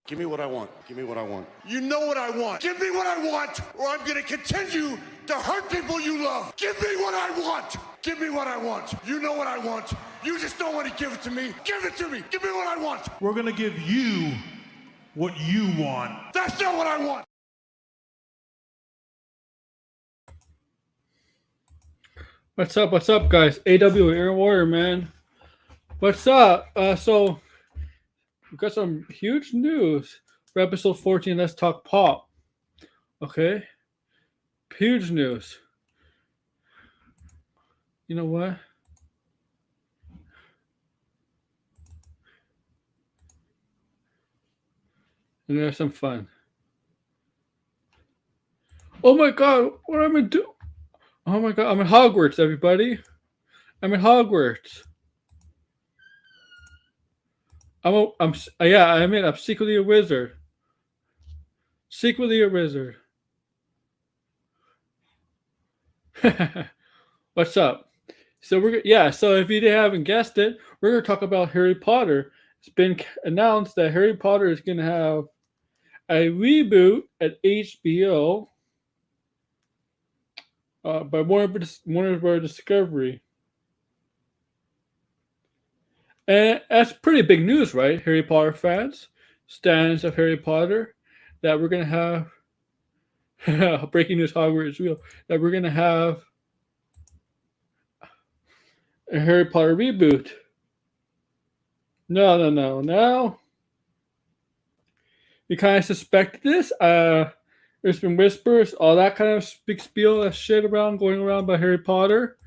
Give me what I want. Give me what I want. You know what I want. Give me what I want, or I'm gonna continue to hurt people you love. Give me what I want. Give me what I want. You know what I want. You just don't want to give it to me. Give it to me. Give me what I want. We're gonna give you what you want. That's not what I want. What's up, guys? AW Air Warrior, man. What's up? So we've got some huge news for episode 14. Let's talk pop. Okay, huge news. You know what? And there's some fun. Oh my God! What am I doing? Oh my God! I'm in Hogwarts, everybody. I'm in Hogwarts. I'm secretly a wizard. Secretly a wizard. What's up? So so if you haven't guessed it, we're gonna talk about Harry Potter. It's been announced that Harry Potter is gonna have a reboot at HBO by Warner Bros. Discovery. And that's pretty big news, right? Harry Potter fans, stands of Harry Potter, that we're gonna have breaking news, Hogwarts is real. That we're gonna have a Harry Potter reboot. No. We kind of suspected this. There's been whispers, all that kind of big spiel of shit going around by Harry Potter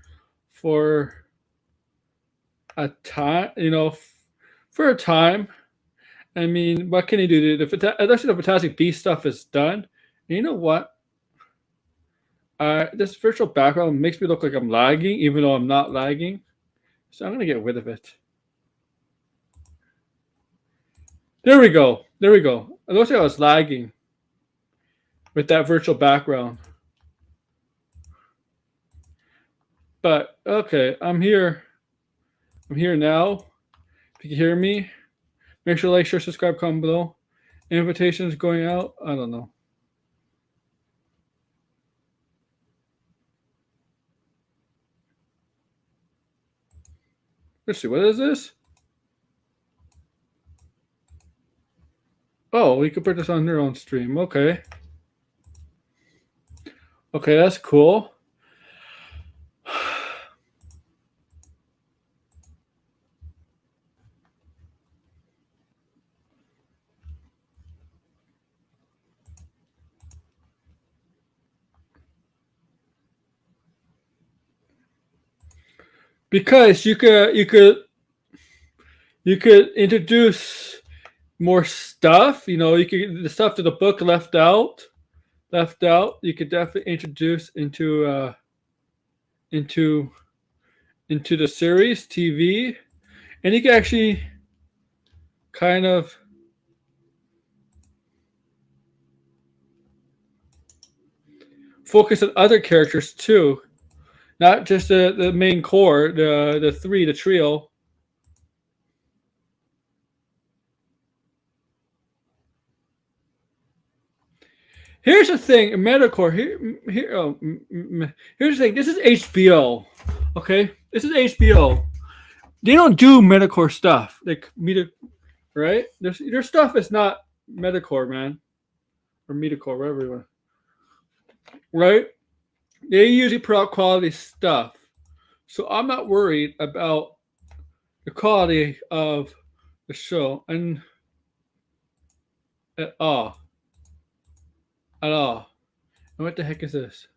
for a time, for a time. I mean, what can he do? Unless the Fantastic Beasts stuff is done. And you know what? This virtual background makes me look like I'm lagging, even though I'm not lagging. So I'm going to get rid of it. There we go. It looks like I was lagging with that virtual background. But, okay, I'm here. I'm here now. If you can hear me, make sure to like, share, subscribe, comment below. Invitations going out. I don't know. Let's see. What is this? Oh, we could put this on their own stream. Okay. Okay, that's cool. Because you could introduce more stuff. The stuff that the book left out. You could definitely introduce into the series TV, and you can actually kind of focus on other characters too, not just the main core, the trio. Here's the thing, Metacore. Here's the thing. This is HBO. Okay, this is HBO. They don't do Metacore stuff like right? Their stuff is not Metacore, man, or Metacore, whatever you want. Right? They usually put out quality stuff, so I'm not worried about the quality of the show and at all. At all. And what the heck is this?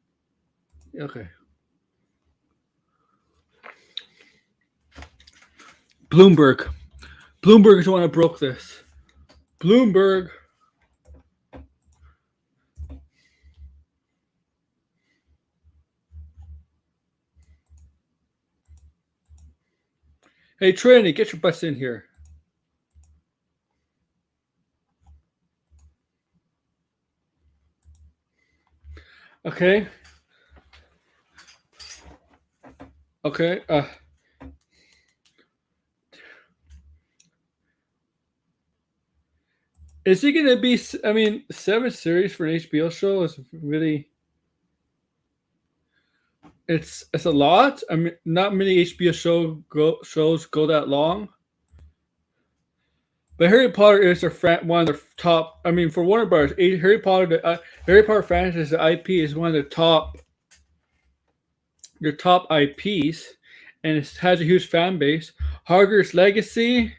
Okay. Bloomberg is the one that broke this. Bloomberg. Hey, Trinity, get your butts in here. Okay. Is it gonna be? I mean, 7 series for an HBO show is really. It's a lot. I mean, not many HBO shows go that long. But Harry Potter is one of their top. I mean, for Warner Brothers, Harry Potter franchise, the IP is one of their top IPs, and it has a huge fan base. Hogwarts Legacy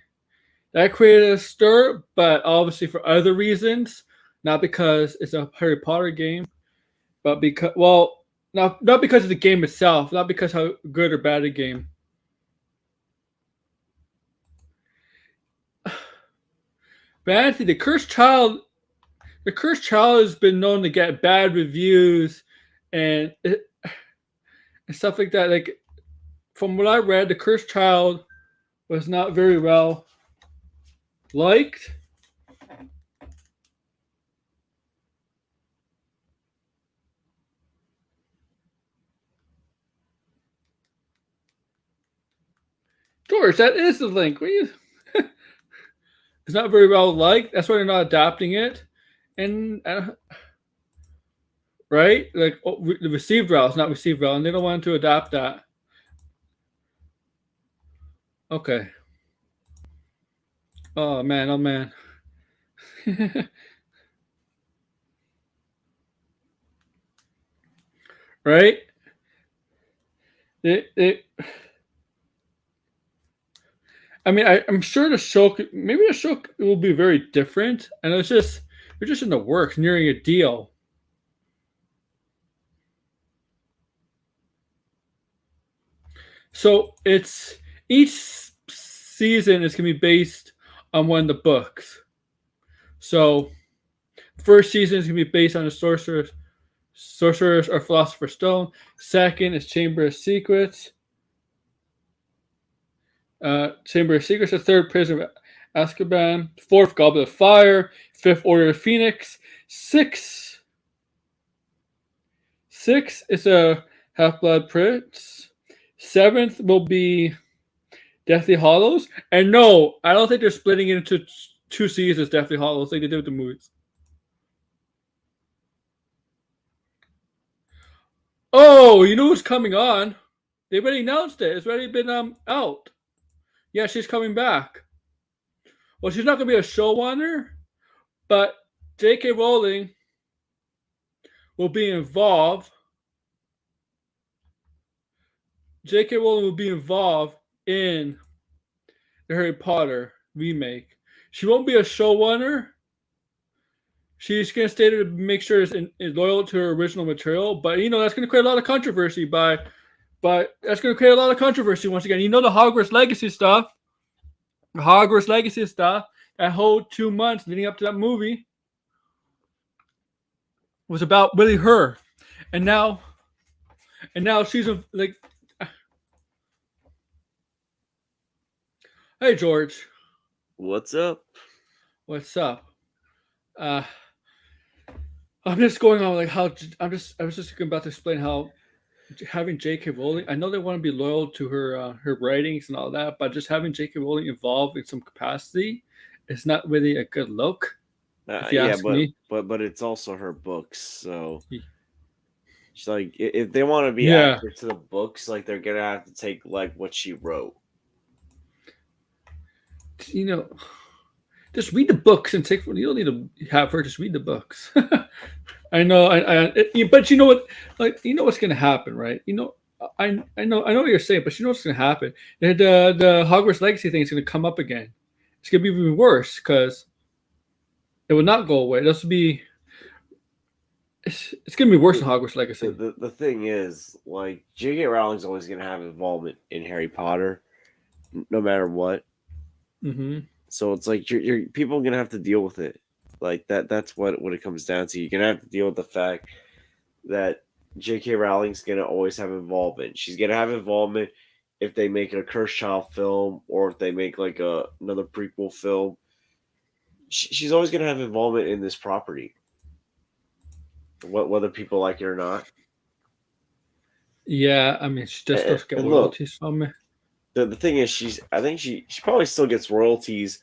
that created a stir, but obviously for other reasons, not because it's a Harry Potter game, but because not because of the game itself, not because how good or bad the game. But Anthony, the Cursed Child has been known to get bad reviews and, and stuff like that. Like from what I read, the Cursed Child was not very well liked. George, that is the link. It's not very well liked. That's why they're not adapting it. And right, like the received well, it's not received well, and they don't want to adapt that. Okay. Oh man, oh man. Right? It I mean, I'm sure maybe the show will be very different, and they're just in the works, nearing a deal. So it's each season is gonna be based on one of the books. So first season is gonna be based on the Sorcerer's or Philosopher's Stone. Second is Chamber of Secrets. Chamber of Secrets. The third, Prisoner of Azkaban. Fourth, Goblet of Fire. Fifth, Order of Phoenix. Six is a Half-Blood Prince. Seventh will be Deathly Hollows. And no, I don't think they're splitting it into 2 seasons, Deathly Hollows, like they did with the movies. Oh, you know who's coming on? They already announced it. It's already been out. Yeah, she's coming back. Well, she's not going to be a showrunner, but J.K. Rowling will be involved. J.K. Rowling will be involved in the Harry Potter remake. She won't be a showrunner. She's going to stay there to make sure it's loyal to her original material. But, that's going to create a lot of controversy But that's going to create a lot of controversy once again. The Hogwarts Legacy stuff. That whole 2 months leading up to that movie was about really her. And now she's like, hey George, what's up? What's up? I'm just going on like how I was just about to explain how having J.K. Rowling. I know they want to be loyal to her writings and all that, but just having J.K. Rowling involved in some capacity is not really a good look. If you ask me. But it's also her books, so it's like if they want to be accurate to the books, like they're gonna have to take like what she wrote. Just read the books and take. You don't need to have her just read the books. I know, but you know what? Like, what's going to happen, right? I know what you're saying, but you know what's going to happen. The Hogwarts Legacy thing is going to come up again. It's going to be even worse because it will not go away. It's going to be worse than Hogwarts Legacy. The thing is, like, J.K. Rowling's always going to have involvement in Harry Potter, no matter what. Mm-hmm. So it's like you're people are going to have to deal with it. Like that's what it comes down to. You're gonna have to deal with the fact that J.K. Rowling's gonna always have involvement. She's gonna have involvement if they make a Cursed Child film or if they make like another prequel film. She's always gonna have involvement in this property, whether people like it or not. Yeah, I mean, she just doesn't get royalties from me. The thing is, I think she probably still gets royalties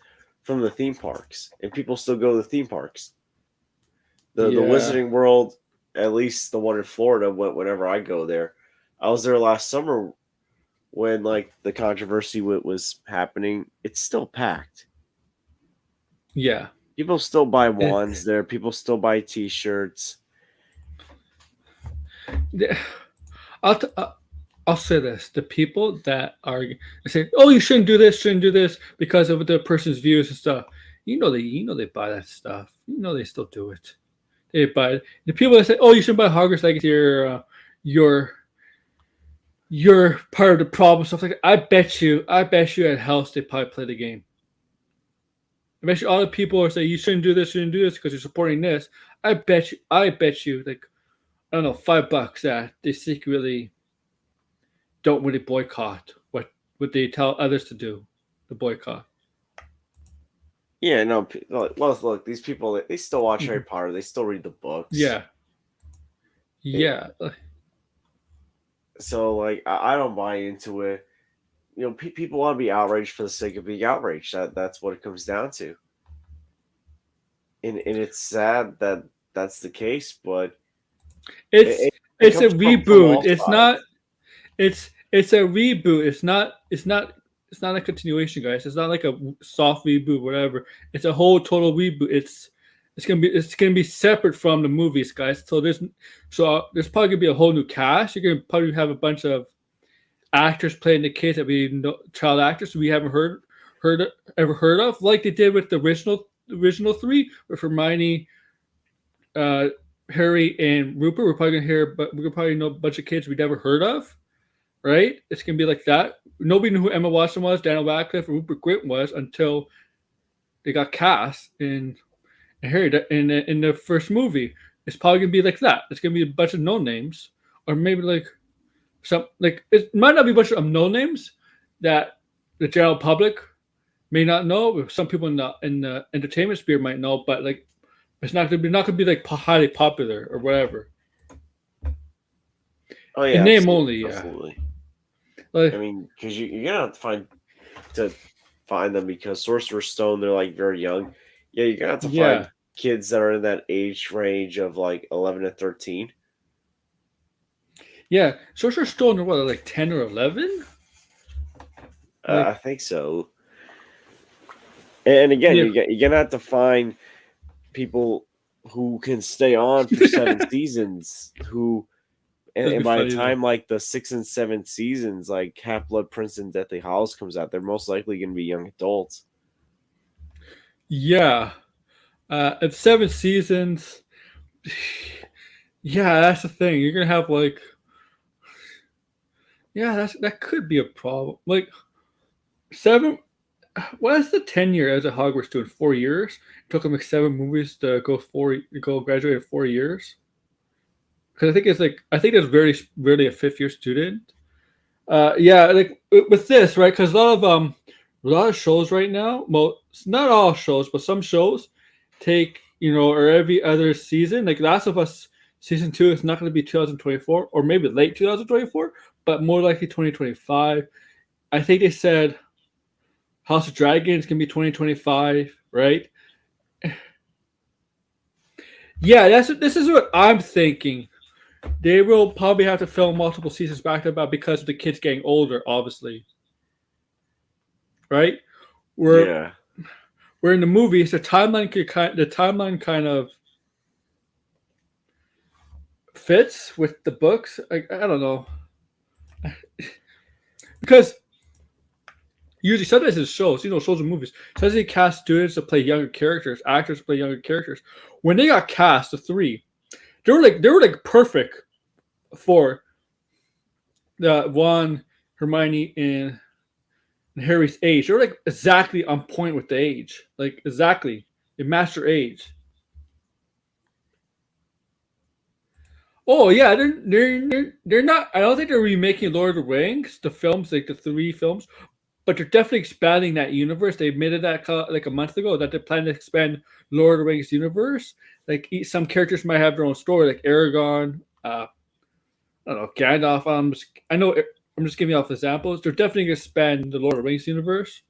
from the theme parks, and people still go to the theme parks. The Yeah. Wizarding World, at least the one in Florida, whenever I go there. I was there last summer when like the controversy was happening. It's still packed. Yeah. People still buy wands there. People still buy T-shirts. I'll, t- uh, I'll say this: the people that are say, "Oh, you shouldn't do this," because of the person's views and stuff. They buy that stuff. They still do it. They buy it. The people that say, "Oh, you shouldn't buy Hogwarts Legacy," you're part of the problem. Stuff like that. I bet you at House they probably play the game. I bet you all the people are saying you shouldn't do this because you're supporting this. I bet you, like, I don't know, $5 that they secretly don't really boycott what they tell others to do, the boycott. Yeah, no. Look, these people they still watch Harry Potter. They still read the books. Yeah. Yeah. So like, I don't buy into it. People want to be outraged for the sake of being outraged. That's what it comes down to. And it's sad that that's the case, but It's a comes from reboot. all It's sides. not. It's a reboot. It's not a continuation, guys. It's not like a soft reboot, whatever. It's a whole total reboot. It's gonna be separate from the movies, guys. So there's probably gonna be a whole new cast. You're gonna probably have a bunch of actors playing the kids that we know, child actors we haven't ever heard of, like they did with the original three with Hermione, Harry, and Rupert. We're gonna probably know a bunch of kids we never heard of, right? It's gonna be like that. Nobody knew who Emma Watson was, Daniel Radcliffe, or Rupert Grint was until they got cast in Harry in the first movie. It's probably gonna be like that. It's gonna be a bunch of no names, or maybe like it might not be a bunch of no names that the general public may not know. Some people in the entertainment sphere might know, but like it's not gonna be like highly popular or whatever. Oh yeah, In name absolutely, only, yeah. absolutely. Like, I mean, because you're gonna have to find them because Sorcerer's Stone, they're like very young. Yeah, you're gonna have to yeah, find kids that are in that age range of like 11 to 13. yeah. Sorcerer's Stone are what, like 10 or 11? Like, I think so. And again, yeah, you're gonna have to find people who can stay on for 7 seasons. that'd And be by the funny, though. time like the 6th and 7th seasons, like Half Blood Prince and Deathly Hallows comes out, they're most likely gonna be young adults. Yeah. At 7 seasons, yeah, that's the thing. You're gonna have like, yeah, that could be a problem. Like 7. What is the tenure as a Hogwarts doing? 4 years? It took them like 7 movies to go graduate in 4 years. Because I think there's very rarely a 5th-year student. Yeah, like with this, right? Because a lot of shows right now, not all shows, but some shows take or every other season. Like Last of Us season 2 is not going to be 2024 or maybe late 2024, but more likely 2025. I think they said House of Dragons can be 2025, right? Yeah, this is what I'm thinking. They will probably have to film multiple seasons back to back because of the kids getting older, obviously. Right? Yeah. Where in the movies the timeline kind of fits with the books. I don't know. Because usually sometimes it's shows and movies. Sometimes they cast students to play younger characters, actors to play younger characters. When they got cast, the three, they were like perfect for the Ron, Hermione, and Harry's age. They were like exactly on point with the age. Like exactly. They matched their age. Oh yeah, they're not. I don't think they're remaking Lord of the Rings, the films, like the 3 films, but they're definitely expanding that universe. They admitted that like a month ago that they plan to expand Lord of the Rings universe. Like some characters might have their own story, like Aragon. I don't know, Gandalf. I'm just giving off examples. They're definitely going to expand the Lord of the Rings universe.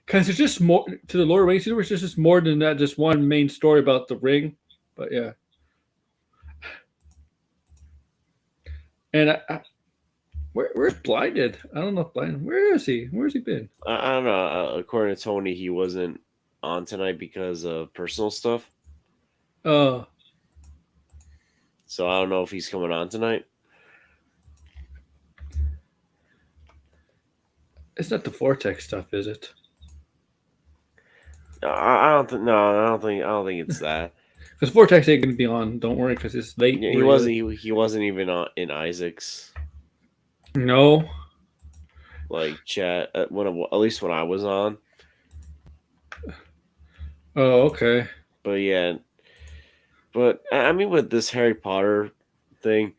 Because it's just more to the Lord of the Rings universe. There's just more than that. Just one main story about the ring. But yeah, and where's Blinded? I don't know if Blinded. Where is he? Where's he been? I don't know. According to Tony, he wasn't on tonight because of personal stuff. Oh, So I don't know if he's coming on tonight. it's not the Vortex stuff, is it? I don't think. No, I don't think it's that. Because Vortex ain't gonna be on. Don't worry, because it's late. Yeah, where he is. He wasn't even on in Isaac's No. like chat at least when I was on. Oh, okay. But yeah, but I mean with this Harry Potter thing,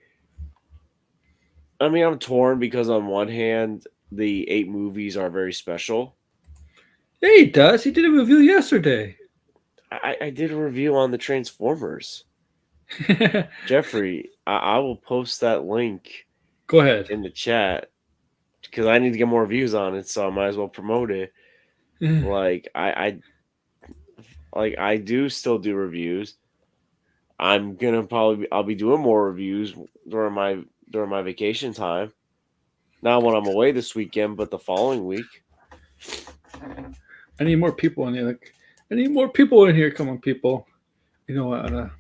I mean I'm torn because on one hand the 8 movies are very special. Yeah, he does. He did a review yesterday. I did a review on the Transformers. Jeffrey, I will post that link Go ahead. in the chat because I need to get more views on it, so I might as well promote it. Like I do still do reviews. I'm gonna I'll be doing more reviews during my vacation time. Not when I'm away this weekend, but the following week. I need more people in here. Like, I need more people in here. Come on, people. You know what?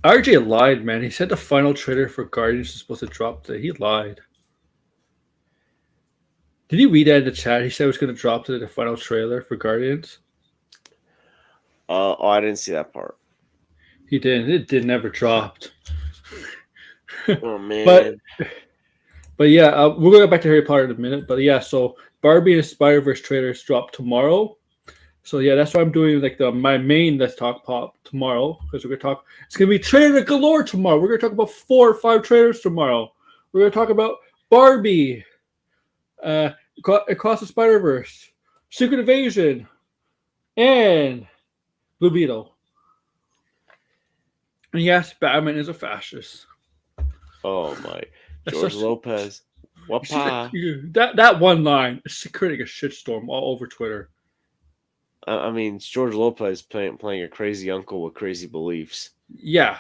RJ lied, man. He said the final trailer for Guardians is supposed to drop today. He lied. Did you read that in the chat? He said it was going to drop today, the final trailer for Guardians. Oh, I didn't see that part. He didn't. It did never dropped. Oh man. But yeah, we're going to go back to Harry Potter in a minute. But yeah, so Barbie and Spider-Verse trailers drop tomorrow. So yeah, that's why I'm doing like my main Let's Talk Pop tomorrow, because we're gonna talk. It's gonna be trailer galore tomorrow. We're gonna talk about 4 or 5 trailers tomorrow. We're gonna talk about Barbie, Across the Spider-Verse, Secret Invasion, and Blue Beetle. And yes, Batman is a fascist. Oh my, That's George such- Lopez. Wapa. That one line is creating a shitstorm all over Twitter. I mean, it's George Lopez playing a crazy uncle with crazy beliefs. Yeah.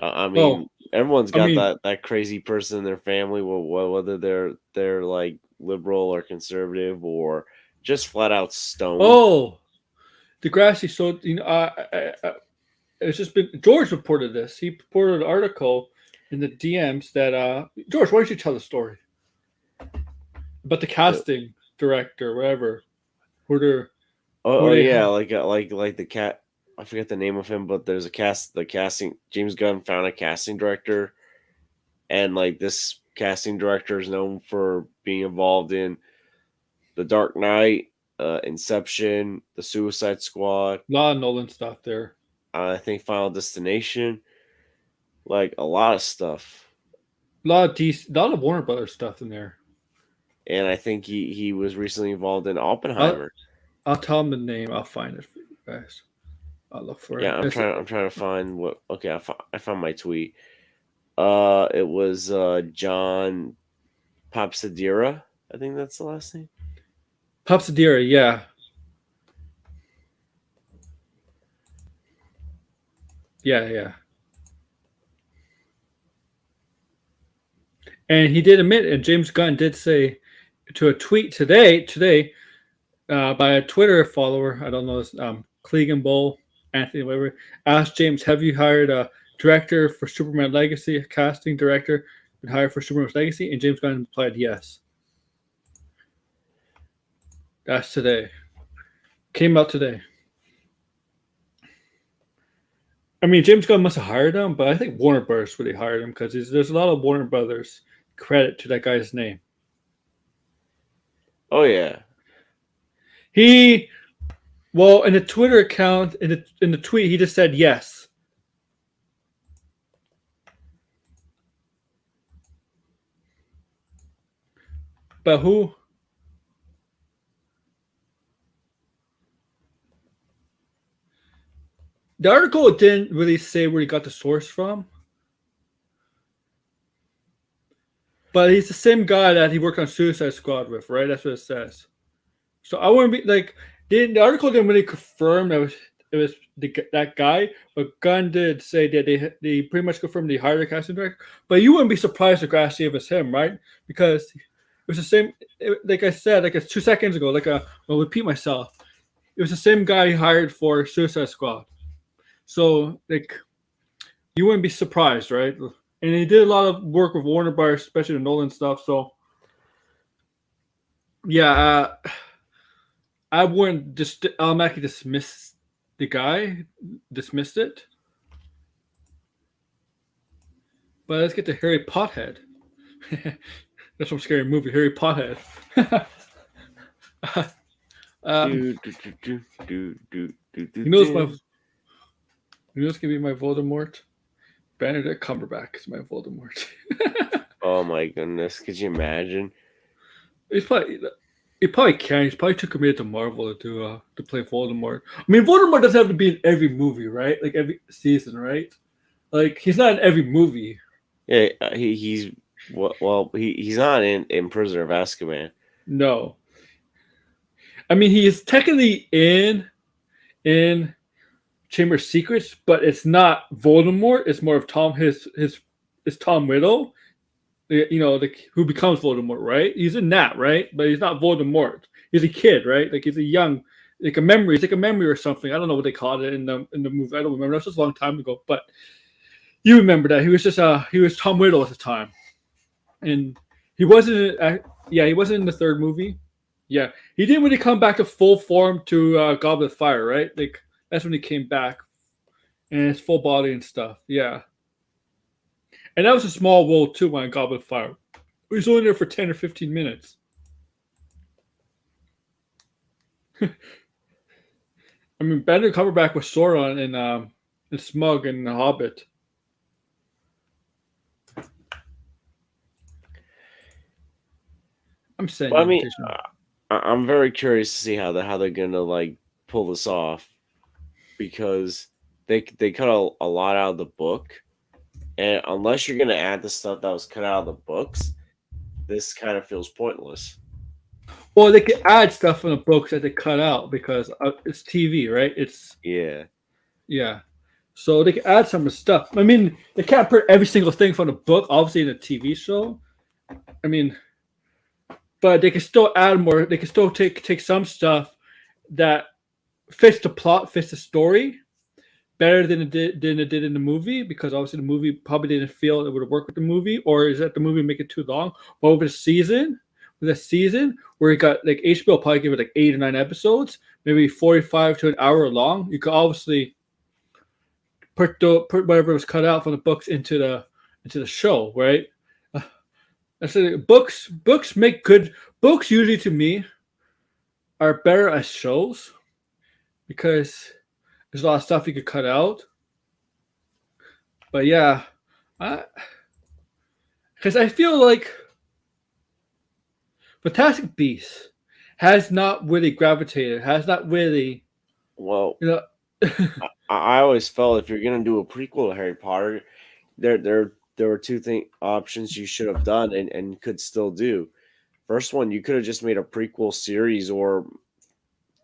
I mean, everyone's got that crazy person in their family, whether they're like liberal or conservative or just flat out stoned. Oh, Degrassi. So it's just been George reported this. He reported an article in the DMs that George, why don't you tell the story about the casting director, whatever, Yeah, like the cat. I forget the name of him, but there's the casting. James Gunn found a casting director, and like this casting director is known for being involved in The Dark Knight, Inception, The Suicide Squad. A lot of Nolan stuff there. I think Final Destination, like a lot of stuff. A lot of Warner Brothers stuff in there. And I think he was recently involved in Oppenheimer. I'll tell him the name. I'll find it for you guys. I'll look for it. Yeah, I'm trying to find what. Okay, I found my tweet. It was John Papsadira. I think that's the last name. Papsadira, yeah. Yeah. And he did admit, and James Gunn did say to a tweet today, by a Twitter follower, I don't know this, Clegan Bull, Anthony, whatever, asked James, have you hired a director for Superman Legacy, a casting director been hired for Superman Legacy? And James Gunn replied, yes. That's today. Came out today. I mean, James Gunn must have hired him, but I think Warner Brothers really hired him because there's a lot of Warner Brothers credit to that guy's name. Oh yeah. In the Twitter account, in the tweet, he just said yes. But who? The article didn't really say where he got the source from, but he's the same guy that he worked on Suicide Squad with, right? That's what it says. So I wouldn't be like the article didn't really confirm that it was that guy, but Gunn did say that they pretty much confirmed they hired a casting director. But you wouldn't be surprised if actually it was him, right? Because it was the same. Like I said, like 2 seconds ago, I'll repeat myself. It was the same guy he hired for Suicide Squad. So like you wouldn't be surprised, right? And he did a lot of work with Warner Bros., especially the Nolan stuff. So yeah, I wouldn't just automatically dismiss the guy, dismissed it. But let's get to Harry Pothead. That's some scary movie, Harry Pothead. You know what's gonna be my Voldemort? Benedict Cumberbatch is my Voldemort. Oh my goodness! Could you imagine? He probably can. He's probably too committed to Marvel to play Voldemort. I mean, Voldemort doesn't have to be in every movie, right? Like every season, right? Like he's not in every movie. Yeah, he's not in Prisoner of Azkaban. No, I mean he is technically in Chamber of Secrets, but it's not Voldemort. It's more of his Tom Riddle. You know, who becomes Voldemort, right? He's in that, right? But he's not Voldemort. He's a kid, right? Like he's a young, like a memory. It's like a memory or something. I don't know what they called it in the movie. I don't remember. That was just a long time ago. But you remember that he was Tom Riddle at the time, and he wasn't. He wasn't in the third movie. Yeah, he didn't really come back to full form to Goblet of Fire, right? Like that's when he came back, and his full body and stuff. Yeah. And that was a small role too when Goblet of Fire. He was only there for 10 or 15 minutes. I mean, Benedict Cumberbatch was Sauron in Smug and The Hobbit. I'm saying. Well, I mean, I'm very curious to see how they're gonna like pull this off, because they cut a lot out of the book. And unless you're going to add the stuff that was cut out of the books, this kind of feels pointless. Well, they could add stuff from the books that they cut out because it's TV, right? Yeah. So they can add some of the stuff. I mean, they can't put every single thing from the book, obviously, in a TV show. I mean, but they can still add more. They can still take some stuff that fits the plot, fits the story better than it did in the movie, because obviously the movie probably didn't feel it would work with the movie, or is that the movie make it too long? But with a season where you got like HBO probably give it like 8 or 9 episodes, maybe 45 to an hour long, you could obviously put whatever was cut out from the books into the show, right? I said books make good books. Usually, to me, are better as shows because there's a lot of stuff you could cut out. But yeah, because I feel like Fantastic Beasts has not really gravitated, has not really, Well, you know. I always felt if you're gonna do a prequel to Harry Potter, there were two options you should have done and could still do. First one, you could have just made a prequel series or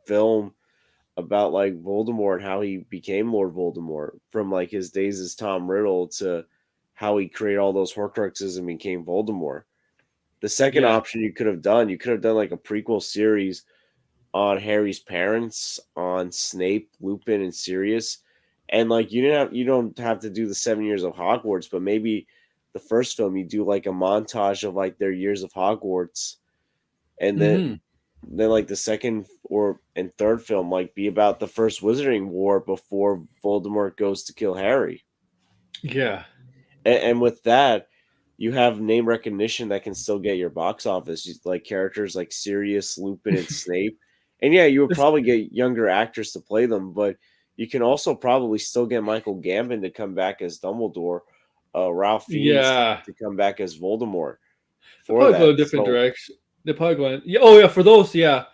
film about like Voldemort and how he became Lord Voldemort, from like his days as Tom Riddle to how he created all those Horcruxes and became Voldemort. The second option you could have done like a prequel series on Harry's parents, on Snape, Lupin, and Sirius. And like you don't have to do the 7 years of Hogwarts, but maybe the first film you do like a montage of like their years of Hogwarts, and then like the second and third film like be about the first Wizarding War before Voldemort goes to kill Harry. Yeah, and with that, you have name recognition that can still get your box office, like characters like Sirius, Lupin, and Snape. And yeah, you would probably get younger actors to play them, but you can also probably still get Michael Gambon to come back as Dumbledore, Ralph Fiennes to come back as Voldemort. They'll probably go a different direction. They're probably going. Yeah, for those, yeah.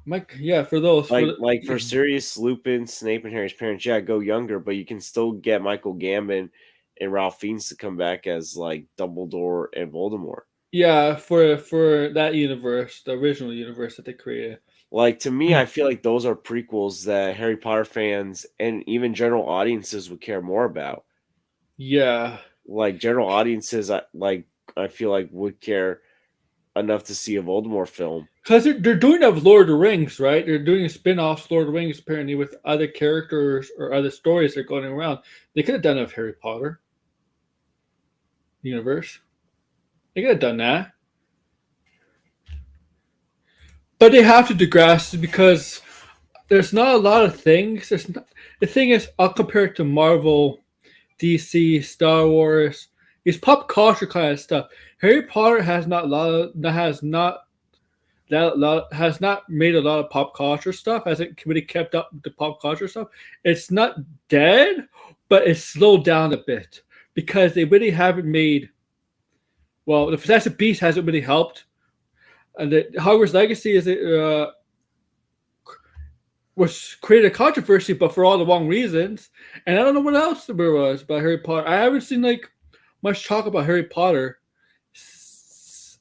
Mike, yeah, for those Like for Sirius, Lupin, Snape, and Harry's parents, yeah, go younger, but you can still get Michael Gambon and Ralph Fiennes to come back as like Dumbledore and Voldemort. yeah, for that universe, the original universe that they created. Like to me, I feel like those are prequels that Harry Potter fans and even general audiences would care more about. Yeah, Like general audiences, I feel like would care enough to see a Voldemort film. because they're doing that with Lord of the Rings, right? They're doing spin-offs Lord of the Rings apparently with other characters or other stories that are going around. They could have done it with Harry Potter universe. They could have done that. But they have to digress because there's not a lot of things. The thing is, I'll compare it to Marvel, DC, Star Wars. It's pop culture kind of stuff. Harry Potter has not a lot of, has not made a lot of pop culture stuff. Hasn't really kept up with the pop culture stuff. It's not dead, but it's slowed down a bit because they really haven't made. Well, the Fantastic Beasts hasn't really helped, and the Hogwarts Legacy was created a controversy, but for all the wrong reasons. And I don't know what else there was about Harry Potter. I haven't seen like much talk about Harry Potter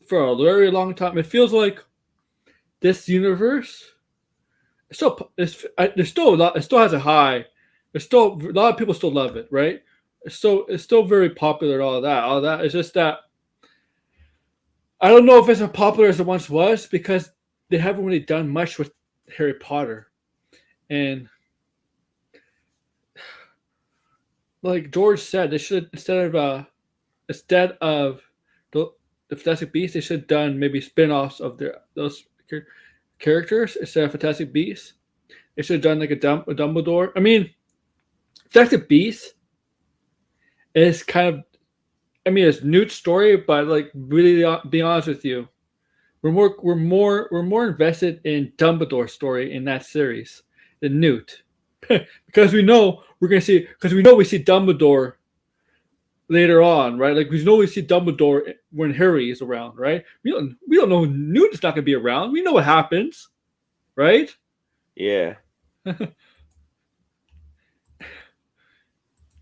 for a very long time. It feels like this universe, there's still a lot. It still has a high. There's still a lot of people still love it, right? It's still very popular. All that. All that. It's just that I don't know if it's as popular as it once was because they haven't really done much with Harry Potter. And like George said, they should instead of the Fantastic Beasts, they should have done maybe spin-offs of those characters instead of Fantastic Beasts. They should have done like a Dumbledore. I mean, Fantastic Beasts is kind of, I mean, it's Newt's story, but like really, be honest with you, we're more invested in Dumbledore's story in that series than Newt, because we know we see Dumbledore later on, right? Like we know we see Dumbledore when Harry is around, right? We don't know Newt is not going to be around. We know what happens, right? Yeah.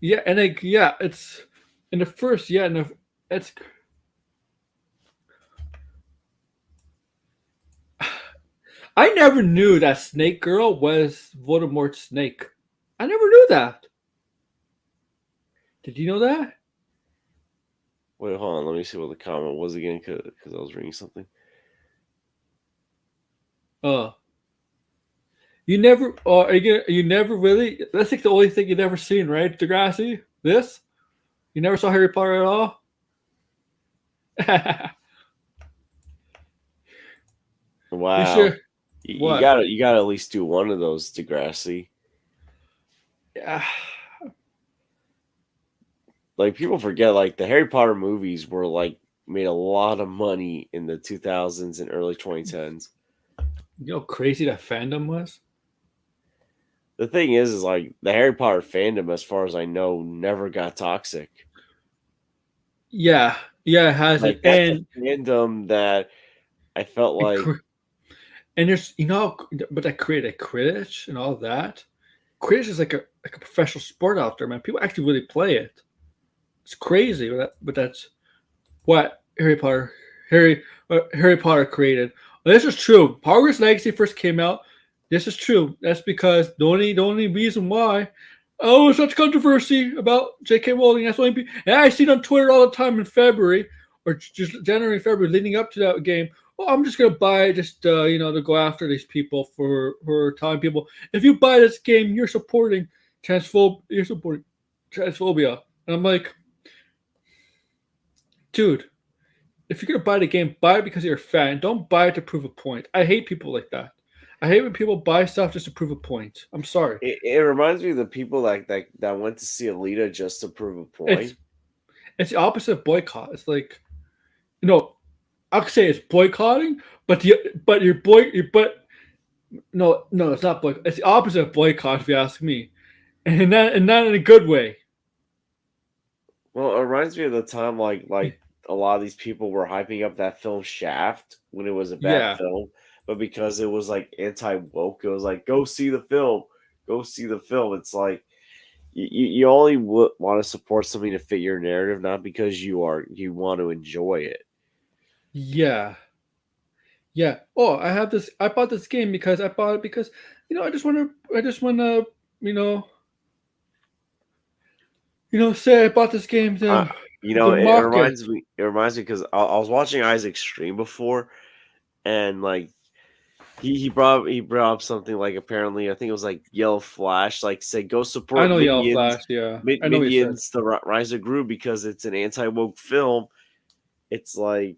Yeah, and like it's in the first it's. I never knew that Snake Girl was Voldemort's snake. I never knew that. Did you know that? Wait, hold on. Let me see what the comment was again, because I was reading something. Oh, you never really. That's like the only thing you never seen, right, Degrassi? This you never saw Harry Potter at all. Wow. You sure? You What? gotta at least do one of those, Degrassi. Yeah. Like people forget, like the Harry Potter movies were like made a lot of money in the 2000s and early 2010s. You know how crazy that fandom was? The thing is like the Harry Potter fandom, as far as I know, never got toxic. Yeah. Yeah, it has Like it. that's And a fandom that I felt like. and there's but that created Quidditch and all that. Quidditch is like a professional sport out there, man. People actually really play it. It's crazy, but that's what Harry Potter created. Well, this is true. Hogwarts Legacy first came out. This is true. That's because the only reason why, such controversy about J.K. Rowling. That's only. And I see it on Twitter all the time in February or just January, February, leading up to that game. Well, I'm just gonna buy it just to go after these people for telling people if you buy this game, you're supporting transphobia. And I'm like, dude, if you're gonna buy the game, buy it because you're a fan. Don't buy it to prove a point. I hate people like that. I hate when people buy stuff just to prove a point. I'm sorry. It reminds me of the people that went to see Alita just to prove a point. It's the opposite of boycott. It's like, I could say it's boycotting, but no, it's not boycott. It's the opposite of boycott, if you ask me, and not in a good way. Well, it reminds me of the time like a lot of these people were hyping up that film Shaft when it was a bad film, but because it was like anti-woke, it was like, go see the film, go see the film. It's like you only want to support something to fit your narrative, not because you want to enjoy it. Yeah. Yeah. Oh, I have this. I bought this game because I bought it because I just want to. I just want to. You know. Say I bought this game Uh, to it mock it. reminds me. It reminds me because I was watching Isaac stream before, and like he brought up something like apparently I think it was like Yellow Flash like say go I support know Yellow Minions, Flash. Yeah, I know what you said. Minions the Rise of Gru because it's an anti-woke film. It's like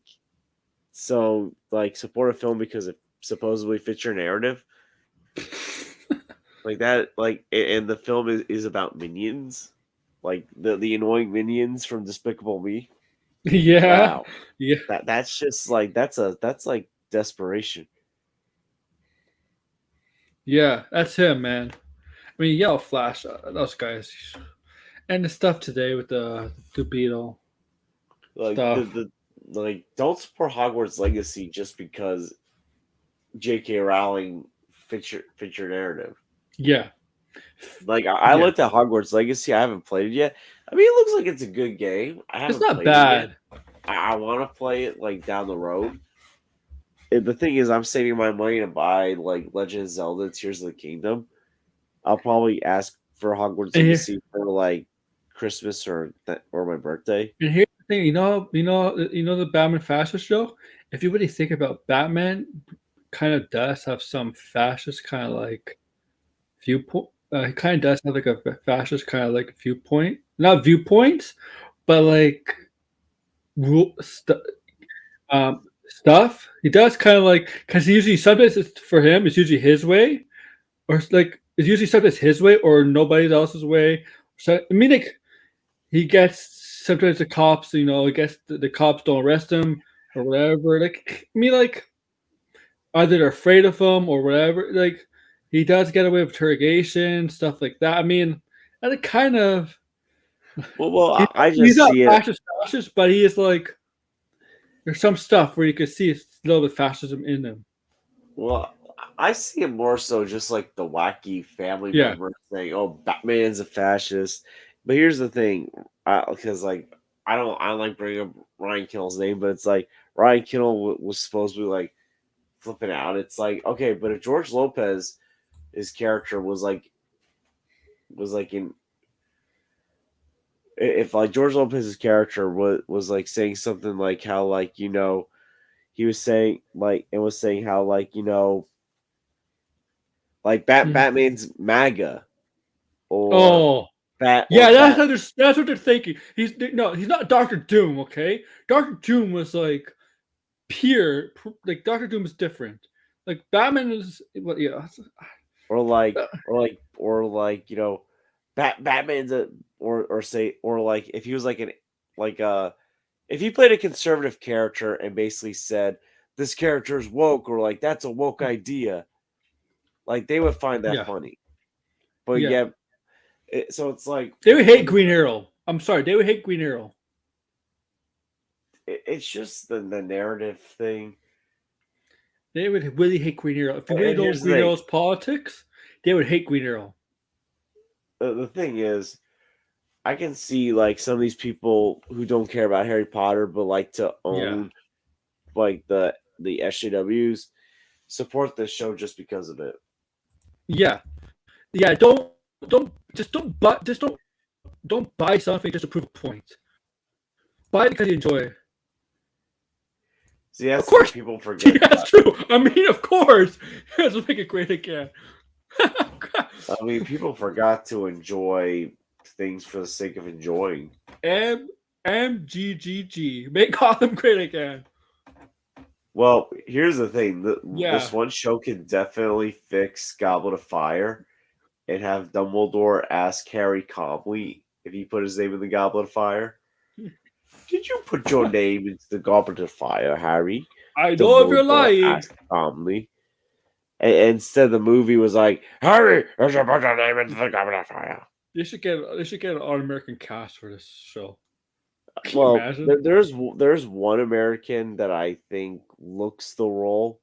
so like support a film because it supposedly fits your narrative like that like and the film is about minions like the annoying minions from Despicable Me. Yeah. Wow, Yeah. that's just like that's like desperation. Yeah. That's him, man. I mean, Yellow Flash. Those guys, and the stuff today with the Beetle Like stuff. like don't support Hogwarts Legacy just because J.K. Rowling fits your narrative. Yeah. Like I Yeah. looked at Hogwarts Legacy. I haven't played it yet. I mean, it looks like it's a good game. I It's haven't not played it yet. bad. I want to play it like down the road. And the thing is, I'm saving my money to buy like Legend of Zelda: Tears of the Kingdom. I'll probably ask for Hogwarts And here, Legacy for like Christmas or my birthday. and here's the thing. The Batman fascist joke. If you really think about Batman, kind of does have some fascist kind of like viewpoint. He kind of does have like a fascist kind of like viewpoint, not viewpoints, but like rule stuff. He does kind of like because usually sometimes it's for him. It's usually his way, or it's usually sometimes his way or nobody else's way. So I mean, like he gets sometimes the cops. I guess the cops don't arrest him or whatever. Like I mean, like either they're afraid of him or whatever. Like he does get away with interrogation stuff like that. I mean, and it kind of Well, he's, I he's just not see it. fascist, but he is like there's some stuff where you can see a little bit fascism in him. Well, I see it more so just like the wacky family Yeah. member saying, "Oh, Batman's a fascist." But here's the thing, because like I don't like bringing up Ryan Kinnell's name, but it's like Ryan Kinnell was supposed to be like flipping out. It's like okay, but if George Lopez, his character was like in if like George Lopez's character was like saying something like how like he was saying like it was saying how like like Mhm. Batman's MAGA or Oh, Bat or yeah, Bat that's what they're thinking. He's not Doctor Doom. Okay, Doctor Doom was like pure. Like Doctor Doom is different. Like Batman is what? Yeah, or like uh, Batman's a or say or like if he was like an like if he played a conservative character and basically said this character is woke or like that's a woke idea, like they would find that yeah, funny. But yeah. yeah, so it's like They would hate when Green Arrow. I'm sorry, they would hate Green Arrow. it's just the narrative thing. They would really hate Green Arrow. If you really And know here's the Green thing: Arrow's politics, they would hate Green Arrow. the thing is, I can see like some of these people who don't care about Harry Potter but like to Yeah, own like the SJWs support this show just because of it. yeah, yeah. Don't buy something just to prove a point. Buy it because you enjoy it. See, Of that's the thing course, people yeah, forget. that's true. I mean, of course, let's make it great again. I mean, people forgot to enjoy things for the sake of enjoying. MGGG. Make Gotham great again. Well, here's the thing: Yeah. this one show can definitely fix Goblet of Fire and have Dumbledore ask Harry calmly if he put his name in the Goblet of Fire. Did you put your name into the Goblet of Fire, Harry? I know if you're Dumbledore lying. asked calmly. And instead, the movie was like, Harry, you should put your name into the Goblet of Fire. They should get an all-American cast for this show. Can you Well, imagine? there's one American that I think looks the role.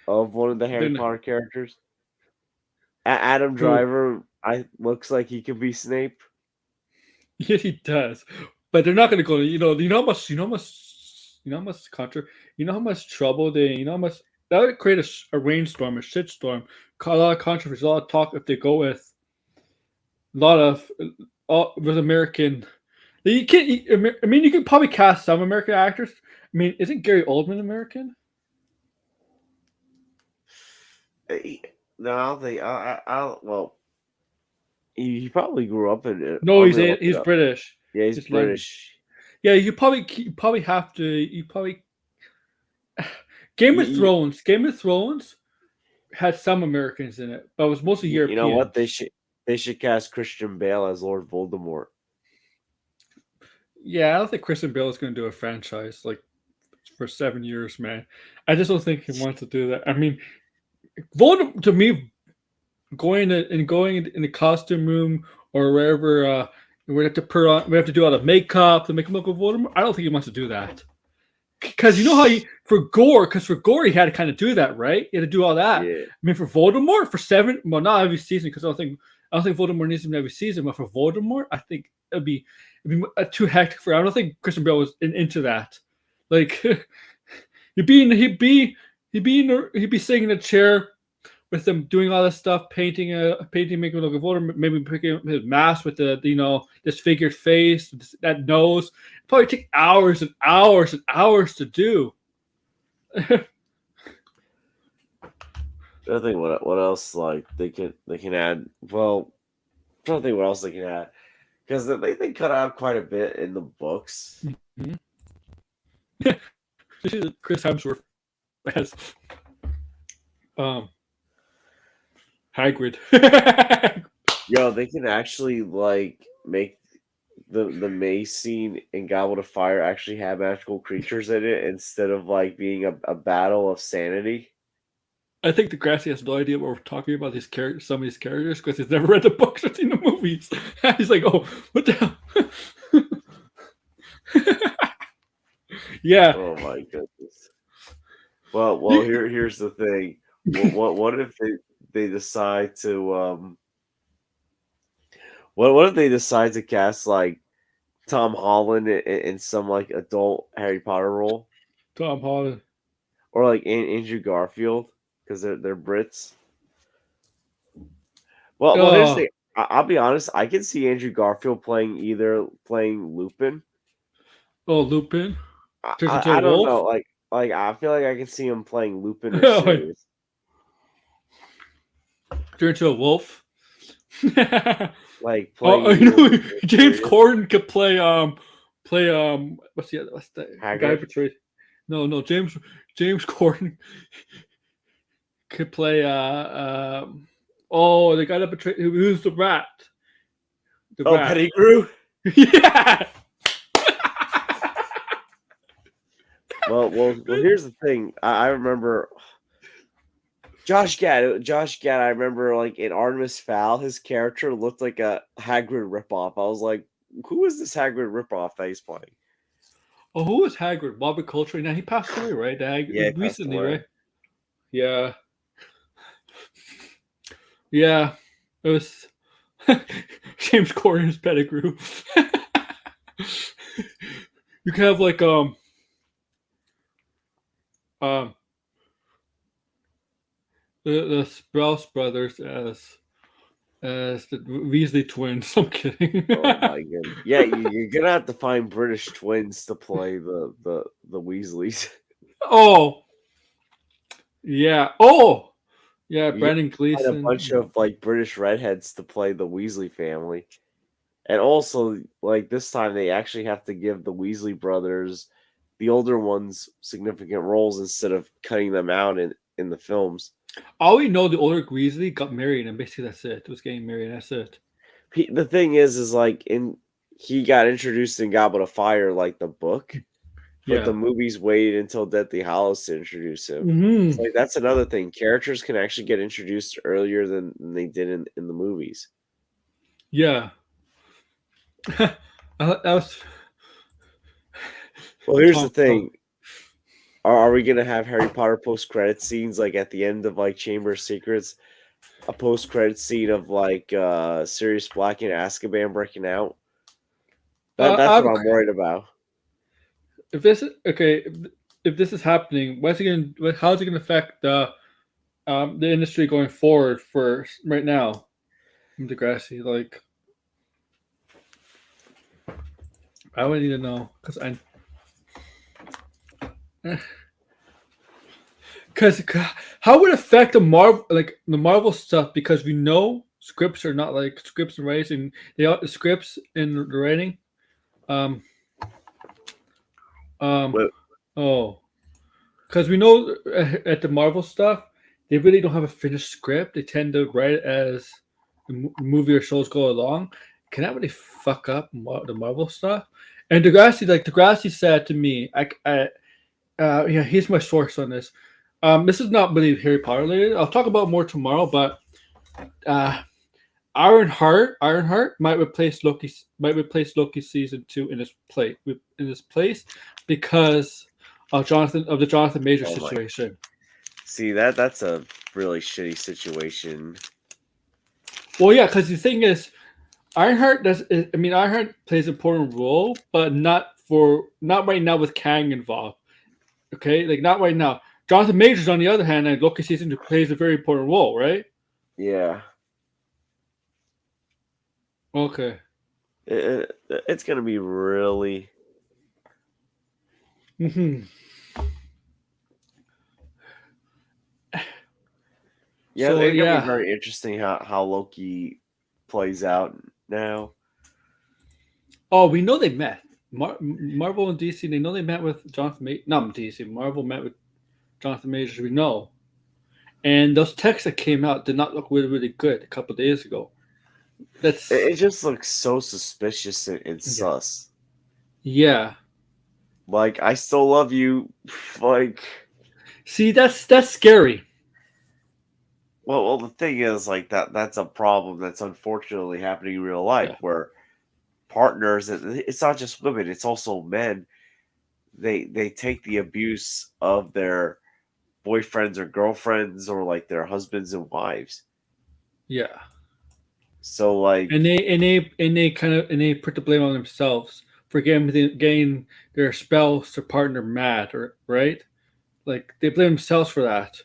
of one of the Harry Then Potter characters. Adam who? Driver, I looks like he could be Snape. Yeah, he does. But they're not going to go. You know how much. You know how much contra. You know how much trouble they. You know how much that would create a rainstorm, a shitstorm, a lot of controversy, a lot of talk if they go with a lot of with American. You can't. I mean, you could probably cast some American actors. I mean, isn't Gary Oldman American? No, I don't think. Well, he probably grew up in it. No, I'm gonna look it he's up. British. Yeah, he's It's London. British. Yeah, you probably have to. You probably Game of You, Thrones. Game of Thrones had some Americans in it, but it was mostly you know what? Europeans. They should cast Christian Bale as Lord Voldemort. Yeah, I don't think Christian Bale is going to do a franchise like for 7 years, man. I just don't think he wants to do that. I mean, Voldemort to me, going in the costume room or wherever, we have to put on, we have to do all the makeup to make him look like Voldemort. I don't think he wants to do that because you know how for Gore he had to kind of do that, right? He had to do all that. Yeah. I mean, for Voldemort, well, not every season because I don't think Voldemort needs him every season. But for Voldemort, I think it'd be too hectic for. I don't think Christian Bale was into that. Like he'd be sitting in a chair with them doing all this stuff, painting, making it look like Voldemort, maybe picking up his mask with the disfigured face, that nose. It'd probably take hours and hours and hours to do. I think what else like they can add. Well, I'm trying to think what else they can add because they cut out quite a bit in the books. Mm-hmm. Chris Hemsworth as Hagrid. Yo, they can actually like make the maze scene in Goblet of Fire actually have magical creatures in it instead of like being a battle of sanity. I think the Grassy has no idea what we're talking about these characters, some of these characters, because he's never read the books or seen the movies. He's like, "Oh, what the hell?" Yeah. Oh my goodness. Well, here's the thing. What if they decide to what if they decide to cast like Tom Holland in some like adult Harry Potter role, Tom Holland. or like Andrew Garfield because they're Brits. Well, here's the thing. I'll be honest. I can see Andrew Garfield playing Lupin. Oh, Lupin. Turns into I a don't wolf. know. Like I feel like I can see him playing Lupin or Oh, Sirius. turn into a wolf. Like playing. You know, James Sirius. Corden could play what's the guy Hagrid? portrayed? No, James Corden could play the guy that portrayed who's the rat. The Oh, rat. Pettigrew. Yeah. Well, here's the thing. I remember Josh Gad. I remember like in Artemis Fowl, his character looked like a Hagrid ripoff. I was like, who is this Hagrid ripoff that he's playing? Oh, who was Hagrid? Bobby Coltrane. Now he passed away, right? Yeah, he Recently, passed away. right? Yeah. Yeah. It was James Corden's Pettigrew. You could have like the Sprouse brothers as the Weasley twins. I'm kidding. Oh my goodness. Yeah, you're gonna have to find British twins to play the Weasleys. Oh. Yeah. Oh. Yeah, You Brandon find Gleeson. a bunch of like British redheads to play the Weasley family. And also, like this time, they actually have to give the Weasley brothers, the older ones, significant roles instead of cutting them out in the films. All we know, the older Weasley got married, and basically that's it. Was getting married, and that's it. The thing is like he got introduced in Goblet of Fire, like the book, but the movies waited until Deathly Hallows to introduce him. Mm-hmm. Like that's another thing. Characters can actually get introduced earlier than they did in the movies. Yeah. That was. Well, here's the thing. Are we gonna have Harry Potter post credit scenes like at the end of like Chamber of Secrets? A post credit scene of like Sirius Black and Azkaban breaking out. That's I what I'm worried about. if this is okay, if this is happening, what's it going? How's it going to affect the industry going forward for right now? Degrassi, like, I would need to know because because how would it affect the Marvel stuff because we know scripts are not like scripts and writing they are scripts and the writing um um But oh because we know at the Marvel stuff they really don't have a finished script. They tend to write it as the movie or shows go along. Can that really fuck up the Marvel stuff? And Degrassi said to me, yeah, here's my source on this. This is not really Harry Potter related. I'll talk about more tomorrow, but uh, Ironheart might replace Loki season 2 in this place because of the Jonathan Major Oh my- situation. see that's a really shitty situation. Well, yeah, because the thing is, Ironheart plays an important role, but not right now with Kang involved. Okay, like not right now. Jonathan Majors, on the other hand, and Loki season 2 plays a very important role, right? Yeah, Okay. it's gonna be really. Hmm. Yeah, So, it's gonna yeah. be very interesting how Loki plays out now. Oh, we know they met. Marvel and DC, they know they met with Jonathan Majors. Not DC. Marvel met with Jonathan Majors. We know. And those texts that came out did not look really, really good a couple of days ago. It just looks so suspicious and sus. Yeah. Like, I still love you. Like, see, that's scary. well, the thing is, like that's a problem that's unfortunately happening in real life where partners, it's not just women, it's also men. They take the abuse of their boyfriends or girlfriends or like their husbands and wives. Yeah. So like, And they put the blame on themselves for getting their spouse or partner mad, or right? Like they blame themselves for that.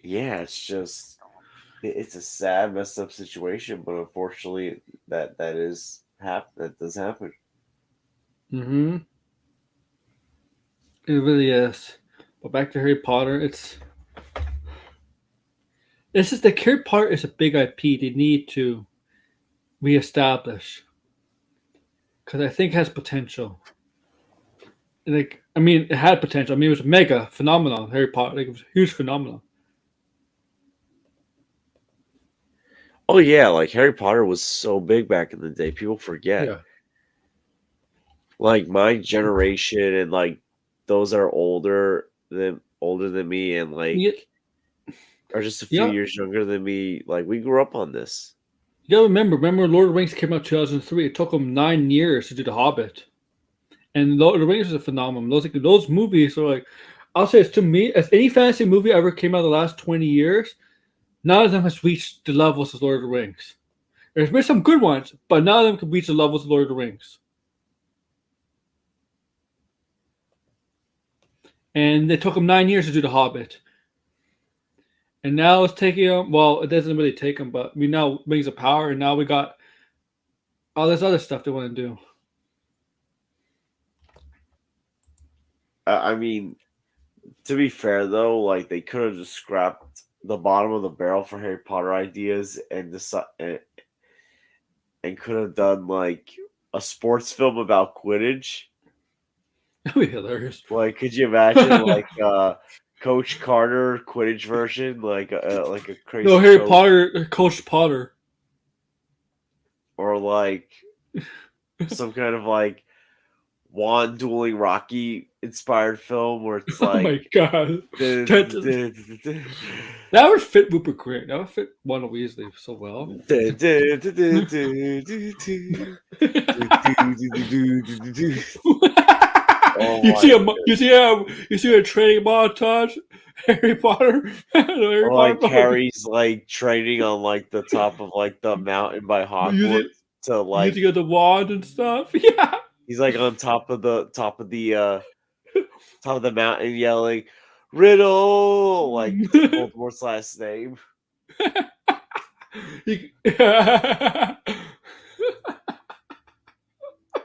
yeah, it's a sad, messed up situation, but unfortunately, that does happen. Mm-hmm. It really is. But back to Harry Potter, it's just the Harry Potter is a big IP. They need to reestablish because I think it has potential. Like I mean, it had potential. I mean, it was a mega phenomenon. Harry Potter, like it was a huge phenomenon. Oh yeah, like Harry Potter was so big back in the day. People forget. Yeah. Like my generation and like those that are older than me and like Yeah. are just a few Yeah. years younger than me, like we grew up on this. You gotta remember Lord of the Rings came out 2003. It took them 9 years to do The Hobbit. And Lord of the Rings is a phenomenon. Those movies are like, I'll say it's to me, as any fantasy movie ever came out in the last 20 years, none of them has reached the levels of Lord of the Rings. There's been some good ones, but none of them can reach the levels of Lord of the Rings. And it took them 9 years to do The Hobbit. And now it's taking them, well, it doesn't really take them, but we now Rings of Power, and now we got all this other stuff they want to do. I mean, to be fair though, like they could have just scrapped the bottom of the barrel for Harry Potter ideas and could have done like a sports film about Quidditch. That would be hilarious. Like, could you imagine like Coach Carter Quidditch version, like a crazy No, Harry coach, Potter, Coach Potter. or like some kind of like wand dueling Rocky inspired film where it's Oh my like god. That would fit Rupert Grint. That would fit Ron Weasley so well. Oh You my see you see a training montage, Harry Potter, Harry Or Potter like Harry's like training on like the top of like the mountain by using Hogwarts to like using the wand and stuff. Yeah. he's like on top of the mountain yelling Riddle like Voldemort's last name. He-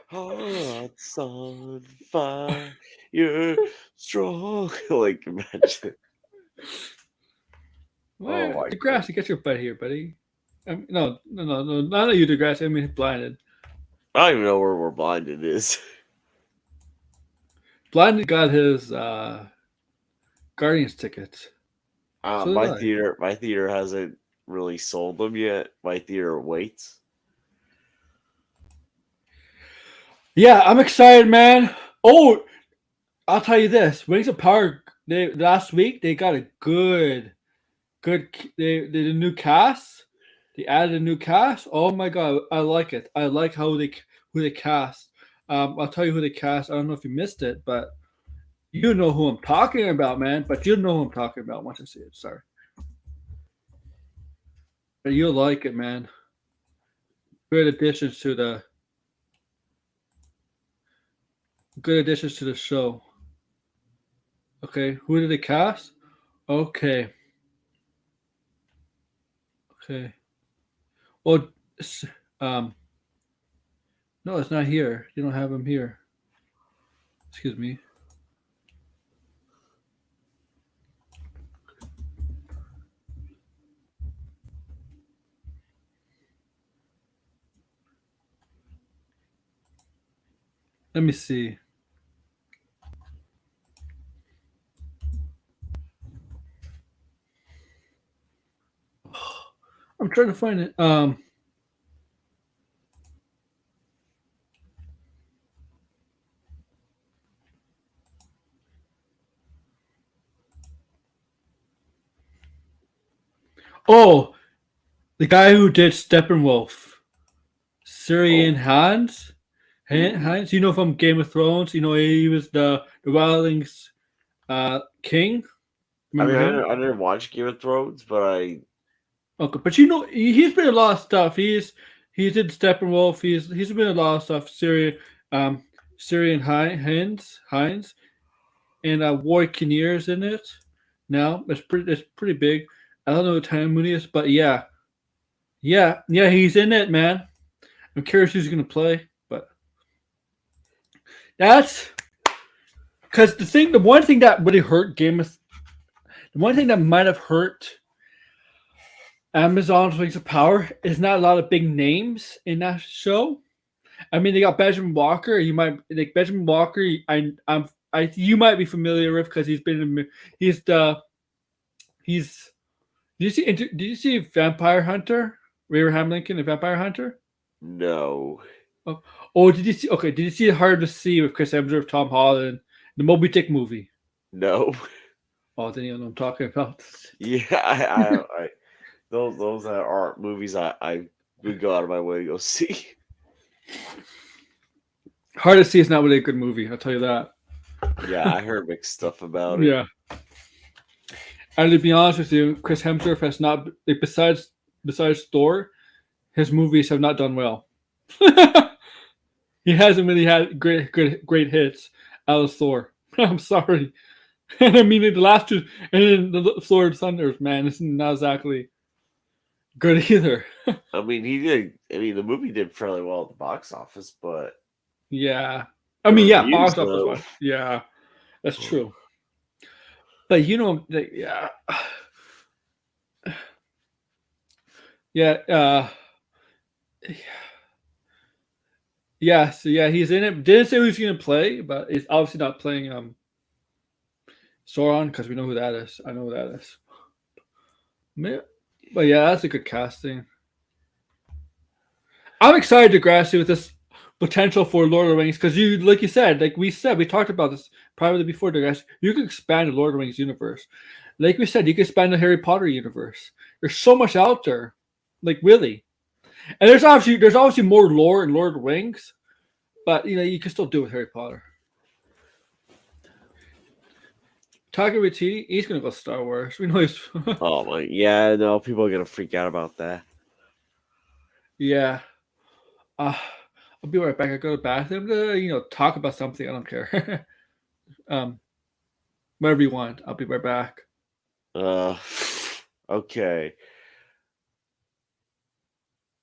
Hearts on fire, you're strong. Like imagine. Oh What? my Degrassi, get your butt here, buddy. No, not you, Degrassi. I mean, blinded. I don't even know where blinded is. Blinded got his Guardians tickets. So did I. My theater hasn't really sold them yet. My theater waits. Yeah, I'm excited, man. Oh, I'll tell you this: Wings of Power. They last week they got a good. They did a new cast. They added a new cast. Oh my god, I like it. I like who they cast. I'll tell you who they cast. I don't know if you missed it, but you know who I'm talking about, man. But you know who I'm talking about once you see it. Sorry, but you'll like it, man. Good additions to the show. Okay, who did they cast? Okay. Okay. Well, um, no, it's not here. You don't have him here. Excuse me. Let me see. I'm trying to find it. Oh, the guy who did Steppenwolf, Syrian Hans. Hans, you know from Game of Thrones. You know he was the Wildlings king. I mean, Remember him? I didn't watch Game of Thrones, but Okay, but you know he's been in a lot of stuff. He did Steppenwolf. He's been in a lot of stuff. Syrian Hines, and Roy Kinnear's in it. Now it's pretty big. I don't know what time Mooney is, but yeah, he's in it, man. I'm curious who's gonna play, but that's because the one thing that really hurt the one thing that might have hurt Amazon's Wings of Power is not a lot of big names in that show. I mean, they got Benjamin Walker. You might like Benjamin Walker. You might be familiar with because he's been in. He's. Did you see Vampire Hunter? Abraham Lincoln, and Vampire Hunter. no. Oh, did you see? Okay, did you see Hard to See with Chris Hemsworth, Tom Holland, the Moby Dick movie? No. Oh, then you know what I'm talking about. Yeah, those are movies I would go out of my way to go see. Hard to See is not really a good movie. I'll tell you that. Yeah, I heard mixed stuff about it. Yeah. And to be honest with you, Chris Hemsworth has not, like, besides Thor, his movies have not done well. He hasn't really had great hits out of Thor. I'm sorry. And I mean, the last two, and then the Thor Thunders, man, it's not exactly good either. I mean, he did. I mean, the movie did fairly well at the box office, but Yeah. I mean, yeah, reviews, box office though. wise. Yeah, that's true. But you know, yeah. Yeah, yeah, so yeah, he's in it. Didn't say who's gonna play, but he's obviously not playing Sauron because we know who that is. I know who that is. But yeah, that's a good casting. I'm excited to Degrassi with this potential for Lord of the Rings because like you said, we talked about this privately before Degrassi. You could expand the Lord of the Rings universe. Like we said, you could expand the Harry Potter universe. There's so much out there, like really. And there's obviously more lore in Lord of the Rings, but you know you can still do it with Harry Potter. Taika Waititi, he's gonna go Star Wars. We know he's. Oh my, yeah, no, people are gonna freak out about that. Yeah. I'll be right back. I go to the bathroom to talk about something. I don't care. um, whatever you want. I'll be right back. Uh, okay.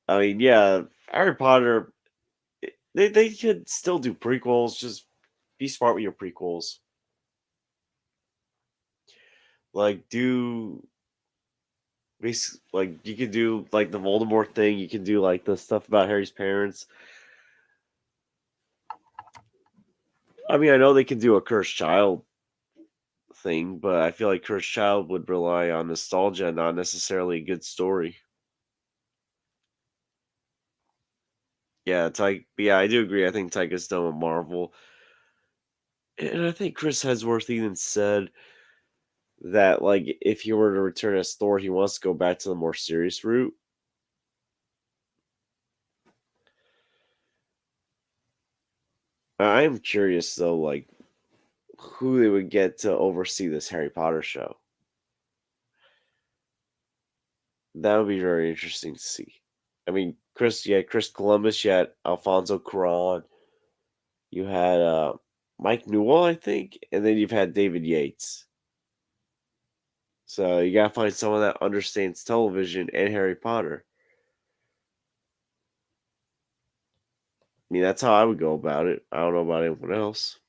I mean, yeah, Harry Potter. They could still do prequels. Just be smart with your prequels. Like like you could do like the Voldemort thing. You can do like the stuff about Harry's parents. I mean, I know they can do a cursed child thing, but I feel like cursed child would rely on nostalgia, not necessarily a good story. Yeah, yeah, I do agree. I think Taika's done with Marvel, and I think Chris Hemsworth even said that like if he were to return as Thor, he wants to go back to the more serious route. I am curious though, like who they would get to oversee this Harry Potter show. That would be very interesting to see. I mean, Chris Columbus, you had Alfonso Cuarón, you had Mike Newell, I think, and then you've had David Yates. So you gotta find someone that understands television and Harry Potter. I mean, that's how I would go about it. I don't know about anyone else.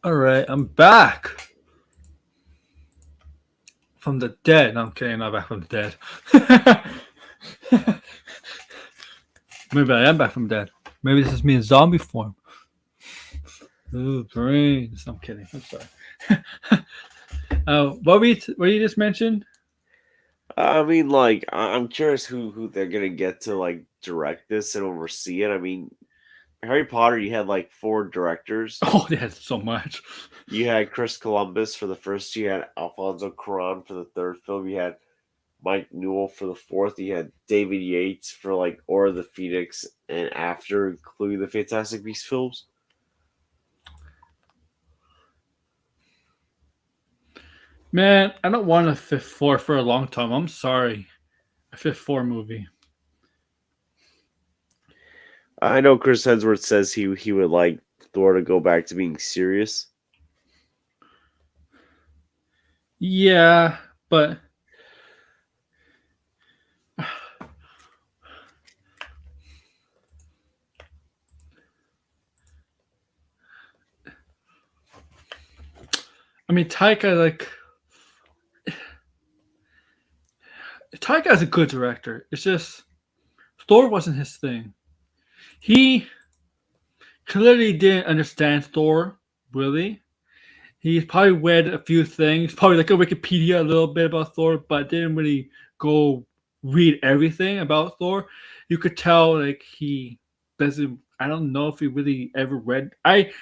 All right, I'm back from the dead. No, I'm kidding. Not back from the dead. Maybe I am back from the dead. Maybe this is me in zombie form. Ooh, brains. I'm kidding. I'm sorry. What you just mentioned? I mean, like, I'm curious who they're gonna get to like direct this and oversee it. I mean, Harry Potter, you had like 4 directors. Oh, they had so much. You had Chris Columbus for the first. You had Alfonso Cuarón for the third film. You had Mike Newell for the fourth. You had David Yates for like Order of the Phoenix, and after including the Fantastic Beasts films. Man, I don't want a fifth four for a long time. I'm sorry. A fifth four movie. I know Chris Hemsworth says he would like Thor to go back to being serious. Yeah, but I mean Taika is a good director. It's just Thor wasn't his thing. He clearly didn't understand Thor, really. He probably read a few things, probably like a Wikipedia a little bit about Thor, but didn't really go read everything about Thor. You could tell like he doesn't. I don't know if he really ever read. I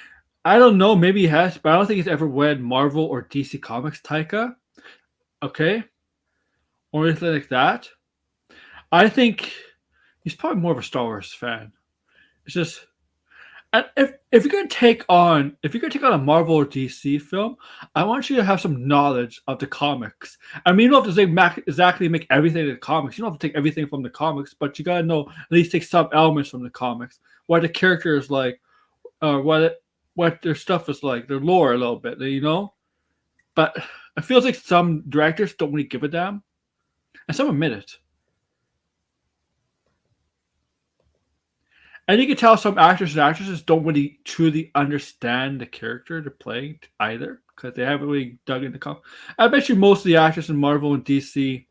don't know. Maybe he has, but I don't think he's ever read Marvel or DC Comics. Taika, okay, or anything like that. I think he's probably more of a Star Wars fan. It's just if you're gonna take on a Marvel or DC film, I want you to have some knowledge of the comics. I mean, you don't have to say exactly make everything in the comics. You don't have to take everything from the comics, but you gotta know at least take some elements from the comics. What the character is like, what their stuff is like, their lore a little bit, you know. But it feels like some directors don't really give a damn, and some admit it. And you can tell some actors and actresses don't really truly understand the character they're playing either, because they haven't really dug into comics. I bet you most of the actors in Marvel and DC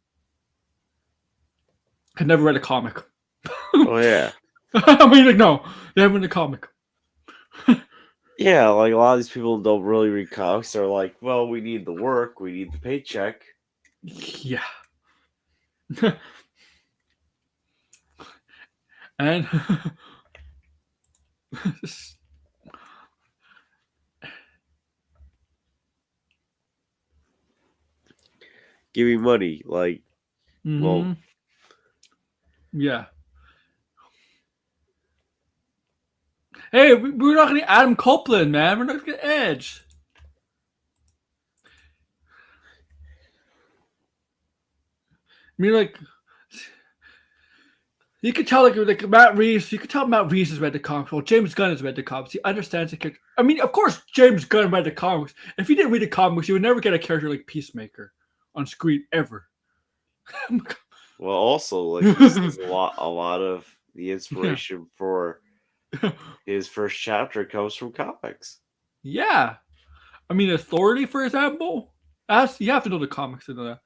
had never read a comic. Oh yeah. I mean, like, no, they haven't read a comic. Yeah, like a lot of these people don't really read comics. They're like, well, we need the work, we need the paycheck. Yeah. And Give me money. Like, well, yeah. Hey, we're not gonna get Adam Copeland, man. We're not gonna get Edge. mean, like you could tell, like Matt Reeves. You could tell Matt Reeves has read the comics. Well, James Gunn has read the comics. He understands the character. I mean, of course, James Gunn read the comics. If he didn't read the comics, you would never get a character like Peacemaker on screen ever. Well, also, like he says a lot of the inspiration for his first chapter comes from comics. Yeah, I mean, Authority, for example. You have to know the comics to know that.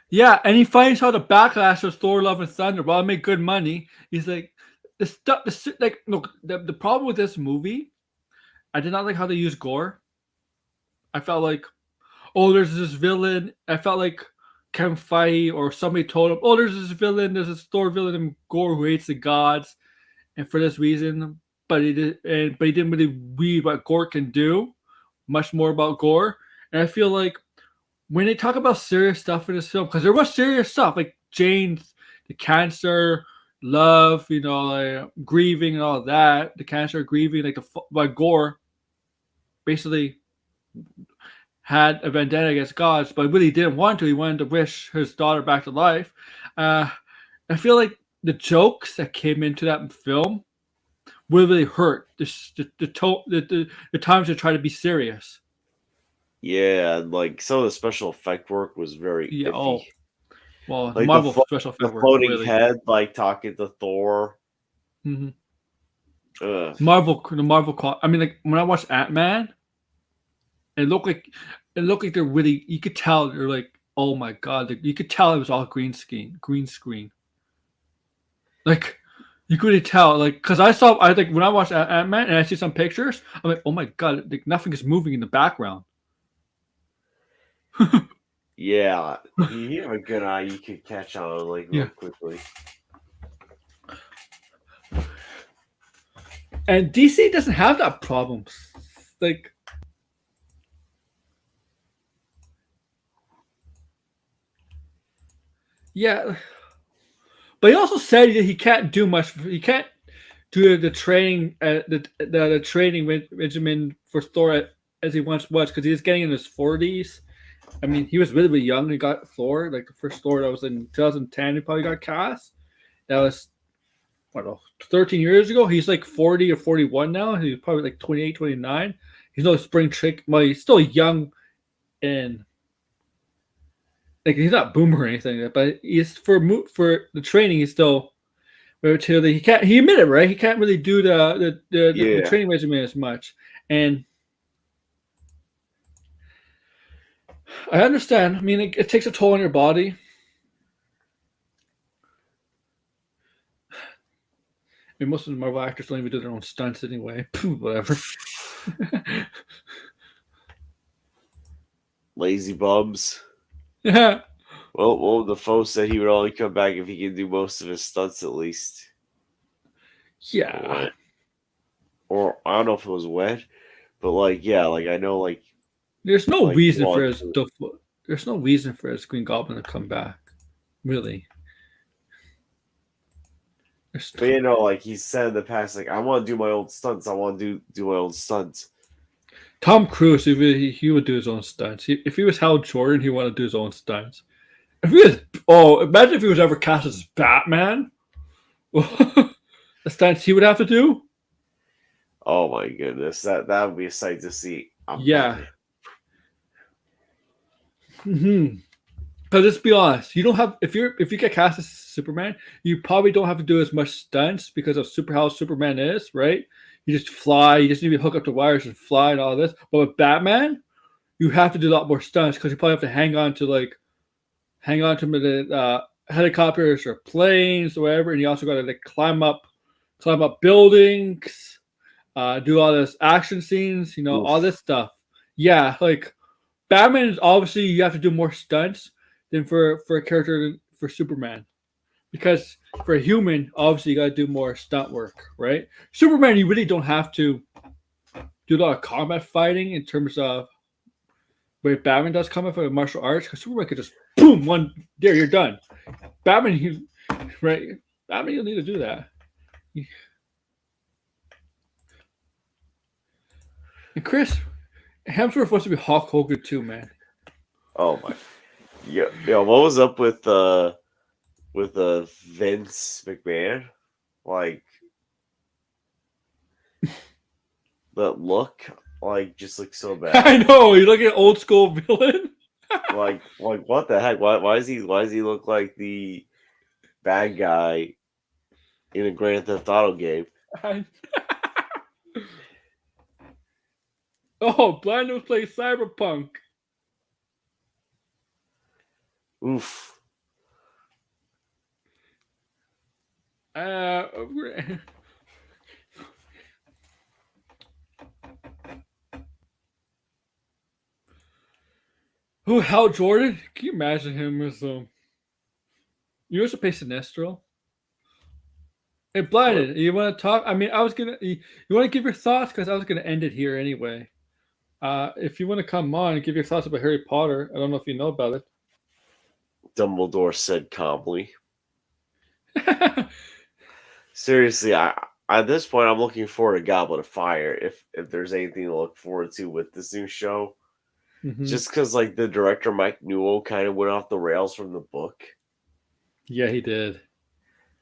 Yeah, and he finds out the backlash of Thor: Love and Thunder. While it made good money, he's like, the stuff. Like, look, the problem with this movie, I did not like how they used gore. I felt like, oh, there's this villain. I felt like Kevin Feige or somebody told him, oh, there's this villain. There's this Thor villain in Gore who hates the gods, and for this reason, but he didn't really read what Gore can do, much more about Gore, and I feel like. When they talk about serious stuff in this film, because there was serious stuff like Jane's, the cancer, love, like grieving and all that, the cancer, grieving, like Gore basically had a vendetta against gods, but really didn't want to. He wanted to wish his daughter back to life. I feel like the jokes that came into that film really hurt the times they try to be serious. Yeah, like some of the special effect work was very iffy. Oh, well, like Marvel special effect work, floating really. head, like talking to Thor. Mm-hmm. The Marvel. I mean, like when I watched Ant-Man, it looked like they're really. You could tell they're like, oh my god, you could tell it was all green screen. Like you could really tell, like, because I think when I watched Ant-Man and I see some pictures, I'm like, oh my god, like nothing is moving in the background. Yeah, you have a good eye. You could catch on real quickly. And DC doesn't have that problem. Like, yeah, but he also said that he can't do much. He can't do the training, the training regimen for Thor as he once was because he was getting in his 40s. I mean, he was really, really young when he got Thor. Like the first Thor that was in 2010, he probably got cast. That was, 13 years ago. He's like 40 or 41 now. He's probably like 28, 29. He's no spring chick. Well, he's still young and like he's not boomer or anything, but he's for the training. He's still relatively. He can't. He admitted, right? He can't really do the training regimen as much, and I understand. I mean, it takes a toll on your body. I mean, most of the Marvel actors don't even do their own stunts anyway. Whatever. Lazy bums. Yeah. Well, Defoe said he would only come back if he could do most of his stunts at least. Yeah. Or I don't know if it was wet, but I know there's no reason for his Green Goblin to come back. Really. But he said in the past, I want to do my own stunts. I want to do my own stunts. Tom Cruise, he would do his own stunts. If he was Hal Jordan, he would want to do his own stunts. Imagine if he was ever cast as Batman. The stunts he would have to do. Oh my goodness, that would be a sight to see. Yeah. But let's be honest, you don't have if you get cast as Superman, you probably don't have to do as much stunts because of how Superman is, right? You just fly, you just need to hook up the wires and fly and all this. But with Batman, you have to do a lot more stunts because you probably have to hang on to the helicopters or planes or whatever, and you also got to climb up buildings, do all this action scenes, all this stuff. Yeah, Batman is obviously you have to do more stunts than for a character for Superman, because for a human, obviously you got to do more stunt work, right? Superman, you really don't have to do a lot of combat fighting in terms of where Batman does combat for martial arts, because Superman could just boom there you're done. Batman, you don't need to do that. And Chris, Hemsworth wants to be Hulk Hogan too, man. Oh my, yeah. What was up with Vince McMahon? Like the look, like just looks so bad. I know he's like an old school villain. like what the heck? Why does he look like the bad guy in a Grand Theft Auto game? Oh, Blando plays Cyberpunk. Oof. Who? Hal Jordan? Can you imagine him as You used to play Sinestro. Hey, Blinded, you want to talk? I mean, I was gonna. You want to give your thoughts because I was gonna end it here anyway. If you want to come on and give your thoughts about Harry Potter, I don't know if you know about it. Dumbledore said calmly. Seriously, at this point I'm looking forward to Goblet of Fire. If there's anything to look forward to with this new show, just because like the director Mike Newell kind of went off the rails from the book. Yeah, he did.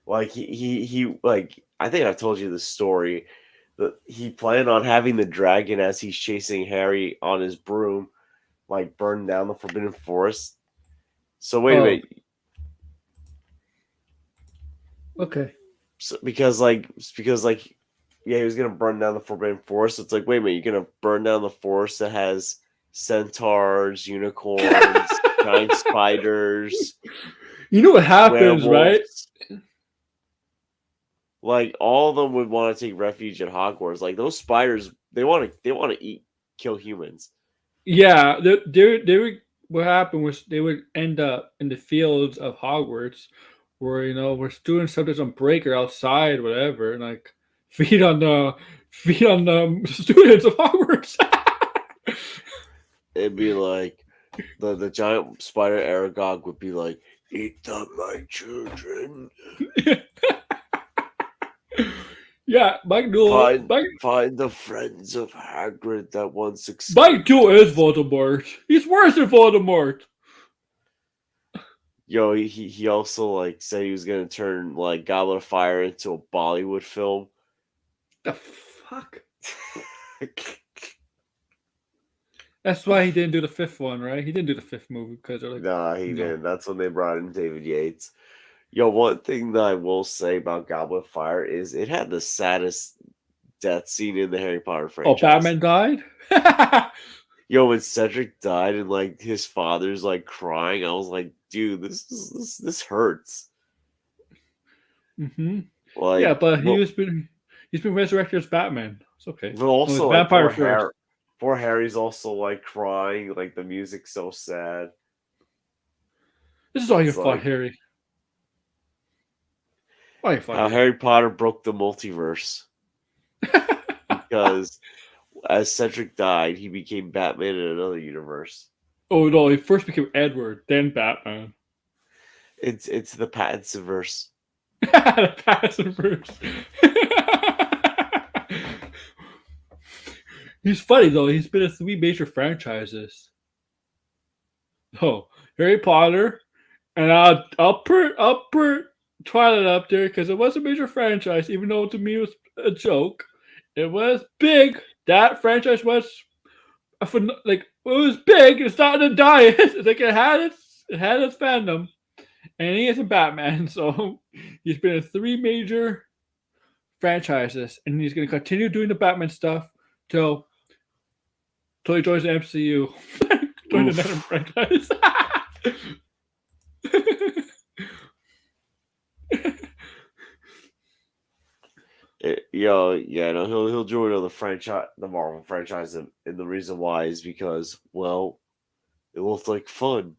Like he like I think I've told you the story that he planned on having the dragon as he's chasing Harry on his broom, like burn down the Forbidden Forest. So wait a minute. Okay. So, because yeah, he was gonna burn down the Forbidden Forest. So it's like, wait a minute, you're gonna burn down the forest that has centaurs, unicorns, giant spiders. You know what happens, right? Like all of them would want to take refuge at Hogwarts. Like those spiders, they want to kill humans. Yeah, they would. What happened was they would end up in the fields of Hogwarts, where where students sometimes on break or outside, whatever, and like feed on the students of Hogwarts. It'd be like the giant spider Aragog would be like, "Eat them, my children." Yeah, Mike Newell. Find the friends of Hagrid that once escaped. Mike Newell is Voldemort. He's worse than Voldemort. Yo, he also like said he was gonna turn like Goblet of Fire into a Bollywood film. The fuck? That's why he didn't do the fifth one, right? He didn't do the fifth movie because they're like, nah, he didn't. That's when they brought in David Yates. Yo, one thing that I will say about Goblet of Fire is it had the saddest death scene in the Harry Potter franchise. Oh, Batman died? Yo, when Cedric died and like his father's like crying, I was like, dude, this hurts. Mm-hmm. Like, yeah, but he's been resurrected as Batman. It's okay. But also, like, poor Harry's also like crying. Like the music's so sad. This is all your fault, Harry. How Harry Potter broke the multiverse. Because as Cedric died, he became Batman in another universe. Oh no, he first became Edward, then Batman. It's the Pattinson-verse. The Pattinson-verse. He's funny though. He's been in 3 major franchises. Oh, Harry Potter, and I'll put Twilight up there because it was a major franchise, even though to me it was a joke. It was big. That franchise was it was big. It's not in the diet. It's like it had its fandom, and he is a Batman. So he's been in 3 major franchises, and he's going to continue doing the Batman stuff till he joins the MCU. Join the Venom franchise. He'll join the Marvel franchise, and the reason why is because, well, it looks like fun.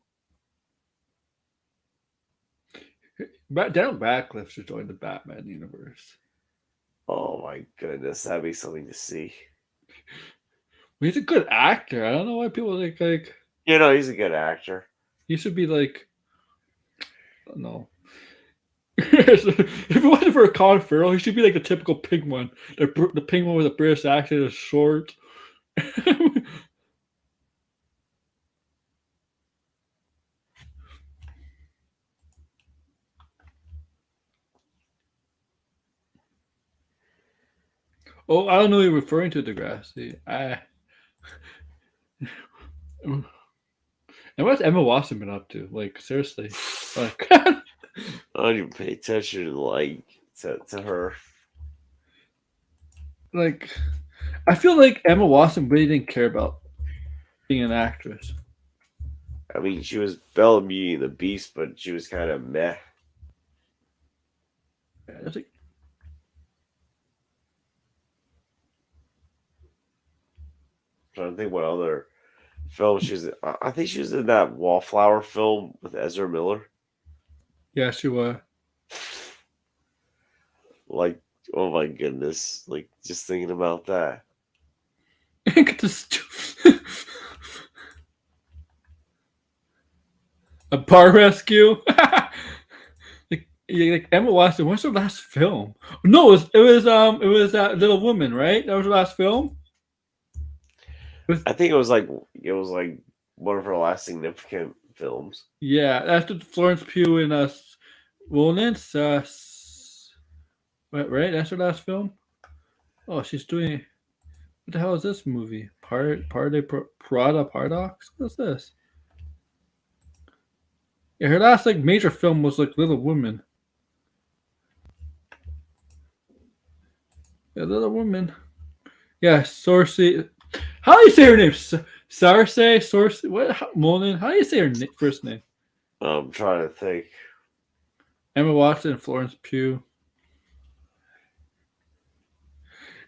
Daniel Radcliffe should join the Batman universe. Oh my goodness, that'd be something to see. He's a good actor. I don't know why people think he's a good actor. He should be like, I don't know. If it wasn't for Colin Farrell, he should be like the typical pig one. The pig one with a British accent is short. Oh, I don't know. You're referring to Degrassi. And what's Emma Watson been up to? Like seriously, like I don't even pay attention to her. like I feel like Emma Watson really didn't care about being an actress. I mean, she was Bella Beauty and the Beast, but she was kind of meh. Yeah, it's like, Trying to think what other film she was in. I think she was in that Wallflower film with Ezra Miller. yeah, she was. Like, oh my goodness! Like, just thinking about that. A bar rescue. Like, yeah, like Emma Watson. What's her last film? No, it was that Little Woman, right? That was her last film. With I think it was like one of her last significant films. yeah, that's with Florence Pugh and Williams. Right, that's her last film. Oh, she's doing. What the hell is this movie? Prada Paradox. What's this? Yeah, her last like major film was like Little Woman. Yeah, Little Woman. Yeah, Sorcy. How do you say her name? Sarce? Sorcy? What? Mullen? How do you say her first name? I'm trying to think. Emma Watson and Florence Pugh.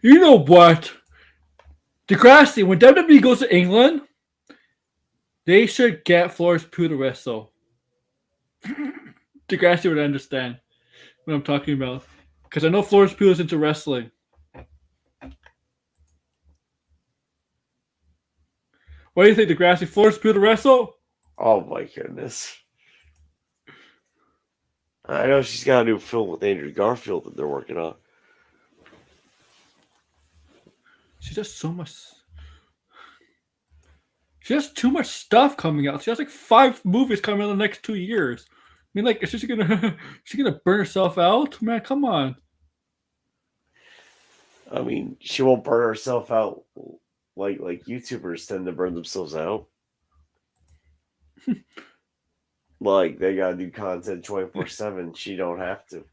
You know what? Degrassi, when WWE goes to England, they should get Florence Pugh to wrestle. Degrassi would understand what I'm talking about. Because I know Florence Pugh is into wrestling. What do you think, Degrassi? Florence Pugh to wrestle? Oh my goodness! I know she's got a new film with Andrew Garfield that they're working on. She does so much. She has too much stuff coming out. She has like 5 movies coming out in the next 2 years. I mean, like, is she gonna she gonna burn herself out? Man, come on. I mean, she won't burn herself out like YouTubers tend to burn themselves out. Like they gotta do content 24/7. She don't have to.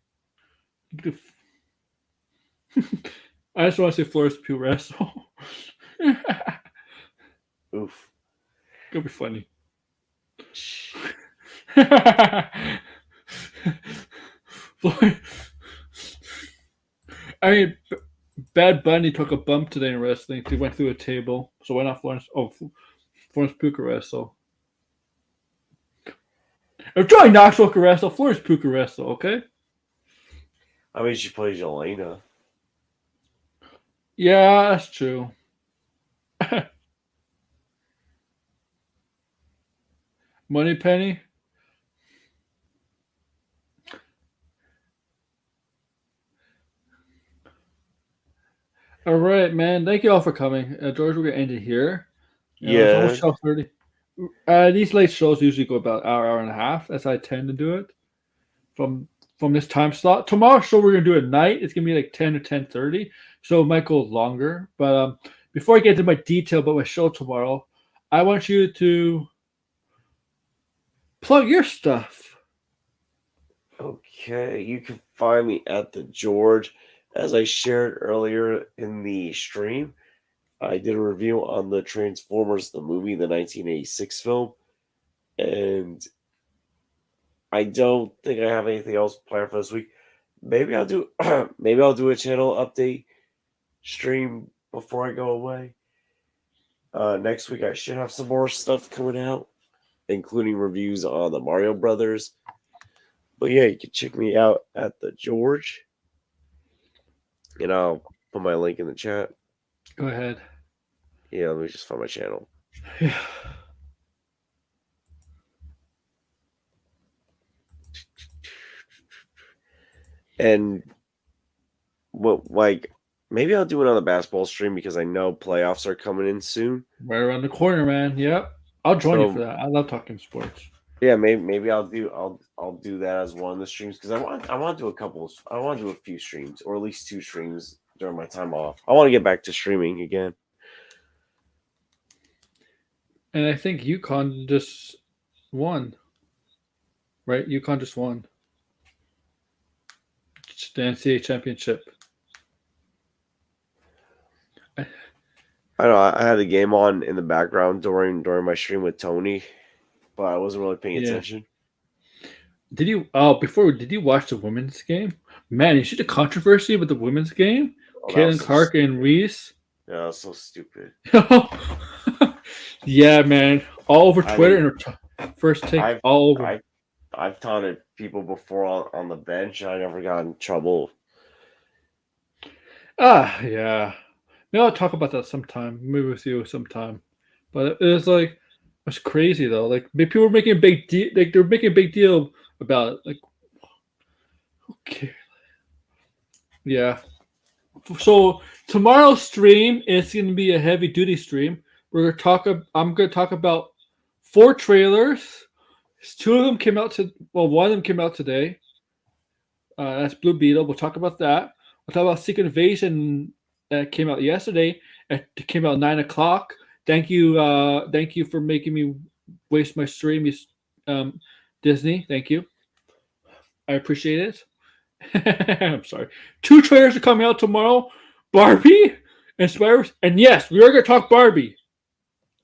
I just want to see Florence Pugh wrestle. Oof. It'll be funny. I mean, Bad Bunny took a bump today in wrestling. He went through a table. So why not Florence? Oh, Florence Pugh could wrestle. If Johnny Knoxville could wrestle, Florence Pugh could wrestle. Okay. I mean, she plays Elena. Yeah, that's true. Money Penny. All right, man. Thank you all for coming. George, we're gonna end it here. It's Yeah. almost 12:30. These late shows usually go about hour and a half. That's how I tend to do it from this time slot. Tomorrow's show we're gonna do at night. It's gonna be like 10 or 10:30, so it might go longer. But before I get into my detail about my show tomorrow, I want you to plug your stuff. Okay, you can find me at the George. As I shared earlier in the stream, I did a review on the Transformers, the movie, the 1986 film, and I don't think I have anything else planned for this week. Maybe I'll do maybe I'll do a channel update stream before I go away. Next week I should have some more stuff coming out, including reviews on the Mario Brothers. But yeah, you can check me out at the George. And I'll put my link in the chat. Go ahead. Yeah, let me just find my channel. Yeah. And maybe I'll do another basketball stream because I know playoffs are coming in soon. Right around the corner, man. Yep. I'll join you So- for that. I love talking sports. Yeah, maybe I'll do that as one of the streams because I want to do a few streams or at least 2 streams during my time off. I want to get back to streaming again. And I think UConn just won. Right? UConn just won the NCAA championship. I know I had a game on in the background during my stream with Tony, but I wasn't really paying attention. Did you did you watch the women's game? Man, you see the controversy with the women's game? Caitlin Clark and Reese. Yeah, that was so stupid. Yeah, man. All over Twitter and first take all over. I've taunted people before on the bench. I never got in trouble. Yeah. Maybe I'll talk about that sometime. Maybe with you sometime. But it was it's crazy though. Like people were making a big deal. Like they're making a big deal about it. Like, who cares? Yeah. So tomorrow's stream is going to be a heavy duty stream. I'm going to talk about 4 trailers. 2 of them came out one of them came out today. That's Blue Beetle. We'll talk about that. We'll talk about Secret Invasion that came out yesterday. It came out 9:00. Thank you for making me waste my stream, Disney. Thank you. I appreciate it. I'm sorry. 2 trailers are coming out tomorrow. Barbie and Spider-Man. And yes, we are going to talk Barbie.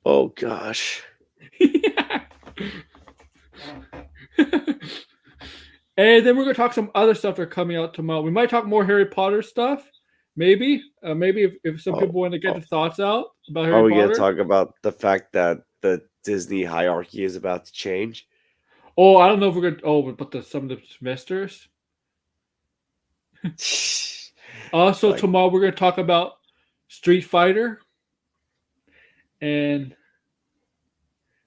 Oh, gosh. And then we're going to talk some other stuff that are coming out tomorrow. We might talk more Harry Potter stuff. Maybe. Maybe if some people want to get their thoughts out about Harry Potter. Are we going to talk about the fact that the Disney hierarchy is about to change? Oh, I don't know if we're going to... Oh, but some of the semesters... Also, tomorrow we're going to talk about Street Fighter and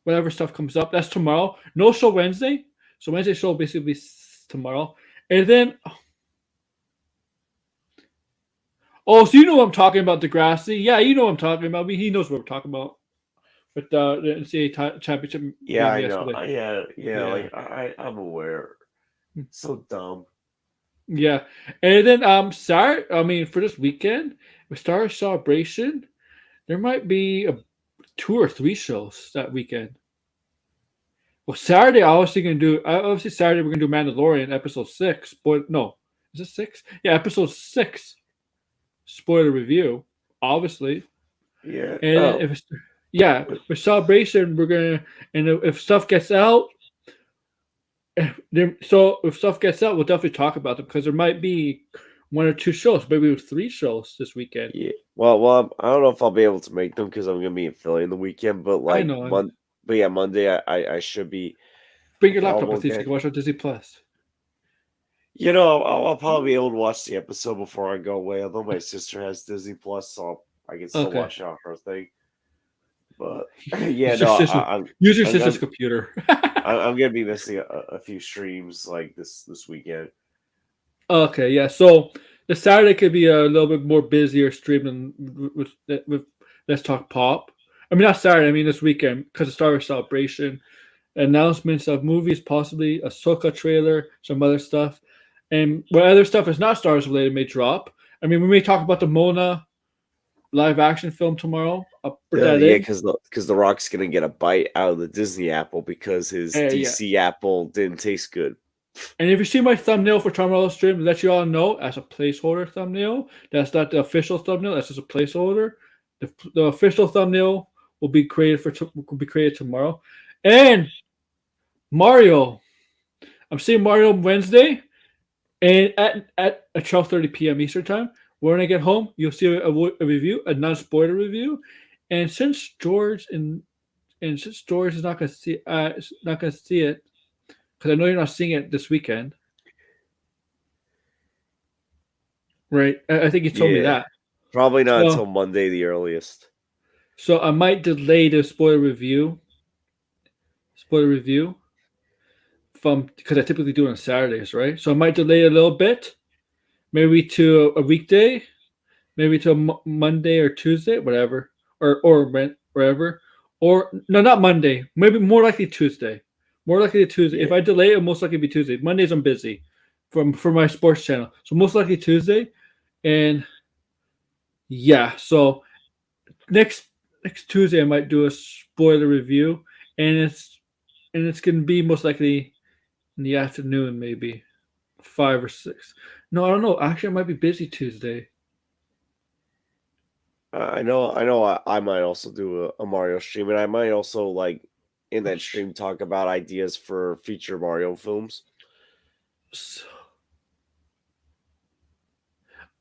whatever stuff comes up. That's tomorrow. No show Wednesday. So Wednesday show will basically be tomorrow. And then... Oh, so you know what I'm talking about, Degrassi. Yeah, you know what I'm talking about. He knows what we're talking about. With the NCAA championship. Yeah, I know. Yeah. Like I'm aware. So dumb. Yeah, and then for this weekend with Star Wars Celebration, there might be 2 or 3 shows that weekend. Well, Saturday Saturday we're gonna do Mandalorian episode 6. No, is it 6? Yeah, episode 6. Spoiler review, obviously. Yeah. And with Celebration we're gonna, and if stuff gets out. So if stuff gets out, we'll definitely talk about them because there might be 1 or 2 shows, maybe 3 shows this weekend. Yeah. Well, I don't know if I'll be able to make them because I'm gonna be in Philly in the weekend. But I know. But yeah, Monday I should be. Bring your laptop with you so you can watch on Disney Plus. You know, I'll probably be able to watch the episode before I go away. Although my sister has Disney Plus, so I can still watch it on her thing. But yeah, use your sister's computer. I'm gonna be missing a few streams like this weekend. Okay, yeah. So the Saturday could be a little bit more busier streaming with Let's Talk Pop. I mean, not Saturday. I mean this weekend because of Star Wars Celebration, announcements of movies, possibly a Ahsoka trailer, some other stuff, and what other stuff is not Star Wars related may drop. I mean, we may talk about the Mona live action film tomorrow. Because the Rock's gonna get a bite out of the Disney apple because his DC apple didn't taste good. And if you see my thumbnail for tomorrow's stream, let you all know as a placeholder thumbnail. That's not the official thumbnail. That's just a placeholder. The official thumbnail will be created tomorrow. And Mario, I'm seeing Mario Wednesday, and at 12:30 p.m. Eastern time. When I get home, you'll see a review, a non-spoiler review. And since George is not gonna see it, because I know you're not seeing it this weekend, right? I think you told me that. Probably not until Monday, the earliest. So I might delay the spoiler review. From because I typically do it on Saturdays, right? So I might delay it a little bit. Maybe to a weekday, maybe to a Monday or Tuesday, whatever, or wherever, or no, not Monday. Maybe more likely Tuesday. More likely Tuesday. Yeah. If I delay it, most likely be Tuesday. Mondays I'm busy, for my sports channel, so most likely Tuesday, and Yeah. So next Tuesday I might do a spoiler review, and it's gonna be most likely in the afternoon, maybe 5 or 6. No, I don't know. Actually, I might be busy Tuesday. I know. I might also do a Mario stream, and I might also like in that stream talk about ideas for future Mario films. So,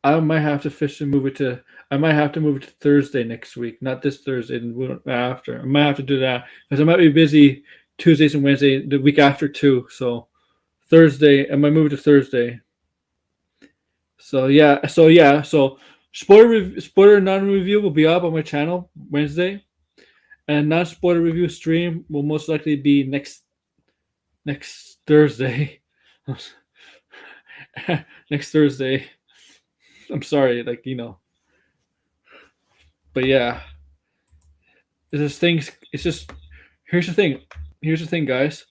I might have to officially move it to. I might have to move it to Thursday next week, not this Thursday, and after. I might have to do that because I might be busy Tuesdays and Wednesday the week after too. So Thursday, I might move it to Thursday. So spoiler non-review will be up on my channel Wednesday, and non-spoiler review stream will most likely be next Thursday. Next Thursday. I'm sorry, but yeah, it's just things. It's just here's the thing. Here's the thing, guys.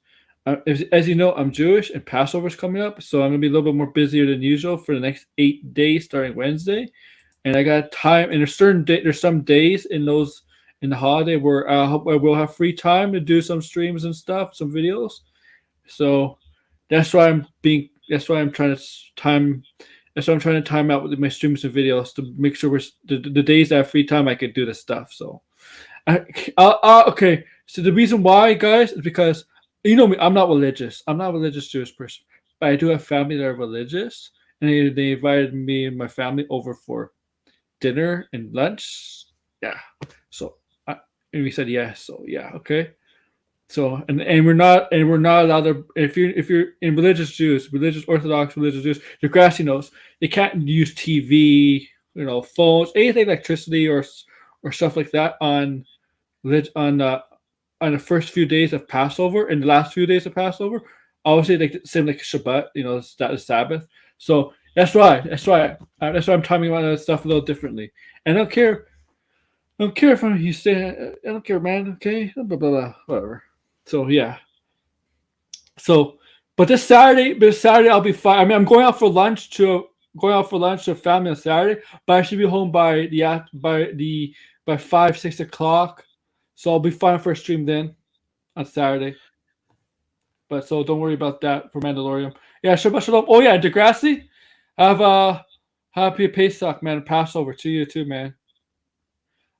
As you know, I'm Jewish, and Passover's coming up, so I'm gonna be a little bit more busier than usual for the next 8 days, starting Wednesday. And I got time. And there's some days in the holiday where I will have free time to do some streams and stuff, some videos. So that's why I'm being. That's why I'm trying to time. That's why I'm trying to time out with my streams and videos to make sure the days that I have free time I could do this stuff. So, okay. So the reason why, guys, is because you know me. I'm not religious. I'm not a religious Jewish person, but I do have family that are religious, and they invited me and my family over for dinner and lunch. Yeah. So and we said yes. So yeah, okay. So and we're not allowed to if you're in religious Orthodox religious Jews, your grassy knows you can't use TV, phones, anything electricity or stuff like that on on the first few days of Passover and the last few days of Passover. Obviously, like same like Shabbat, that is Sabbath. So that's why I'm timing about that stuff a little differently. And I don't care if you say I don't care, man. Okay, blah blah blah, whatever. So yeah. So, but this Saturday I'll be fine. I mean, I'm going out for lunch to family on Saturday, but I should be home by 5 6 o'clock. So I'll be fine for a stream then on Saturday. But so don't worry about that for Mandalorian. Yeah, Shabbat Shalom. Oh yeah, Degrassi, have a happy Pesach, man. Passover to you too, man.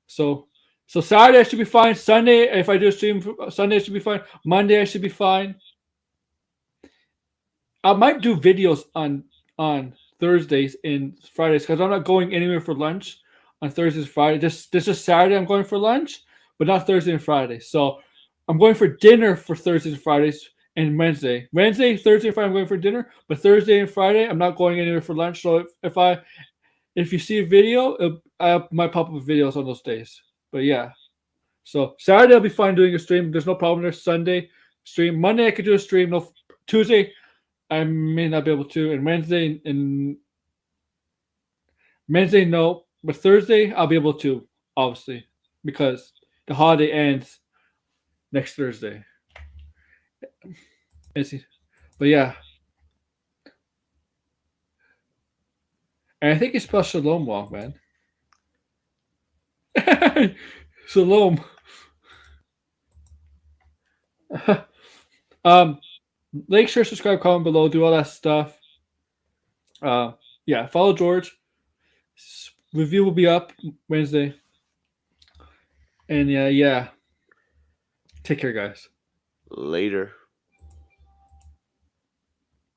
So Saturday I should be fine. Sunday, if I do a stream, Sunday I should be fine. Monday I should be fine. I might do videos on Thursdays and Fridays because I'm not going anywhere for lunch on Thursdays and Fridays. This is Saturday I'm going for lunch, but not Thursday and Friday. So I'm going for dinner for Thursdays and Fridays and Wednesday. Wednesday, Thursday, and Friday I'm going for dinner, but Thursday and Friday I'm not going anywhere for lunch. So if you see a video, I might pop up videos on those days. But yeah. So Saturday I'll be fine doing a stream. There's no problem there. Sunday stream. Monday I could do a stream. No, Tuesday I may not be able to, and Wednesday no, but Thursday I'll be able to, obviously, because the holiday ends next Thursday. But yeah, and I think it's spelled Shalom wrong, man. Shalom. Like, share, subscribe, comment below, do all that stuff. Yeah, follow George. Review will be up Wednesday. And yeah. Take care, guys. Later.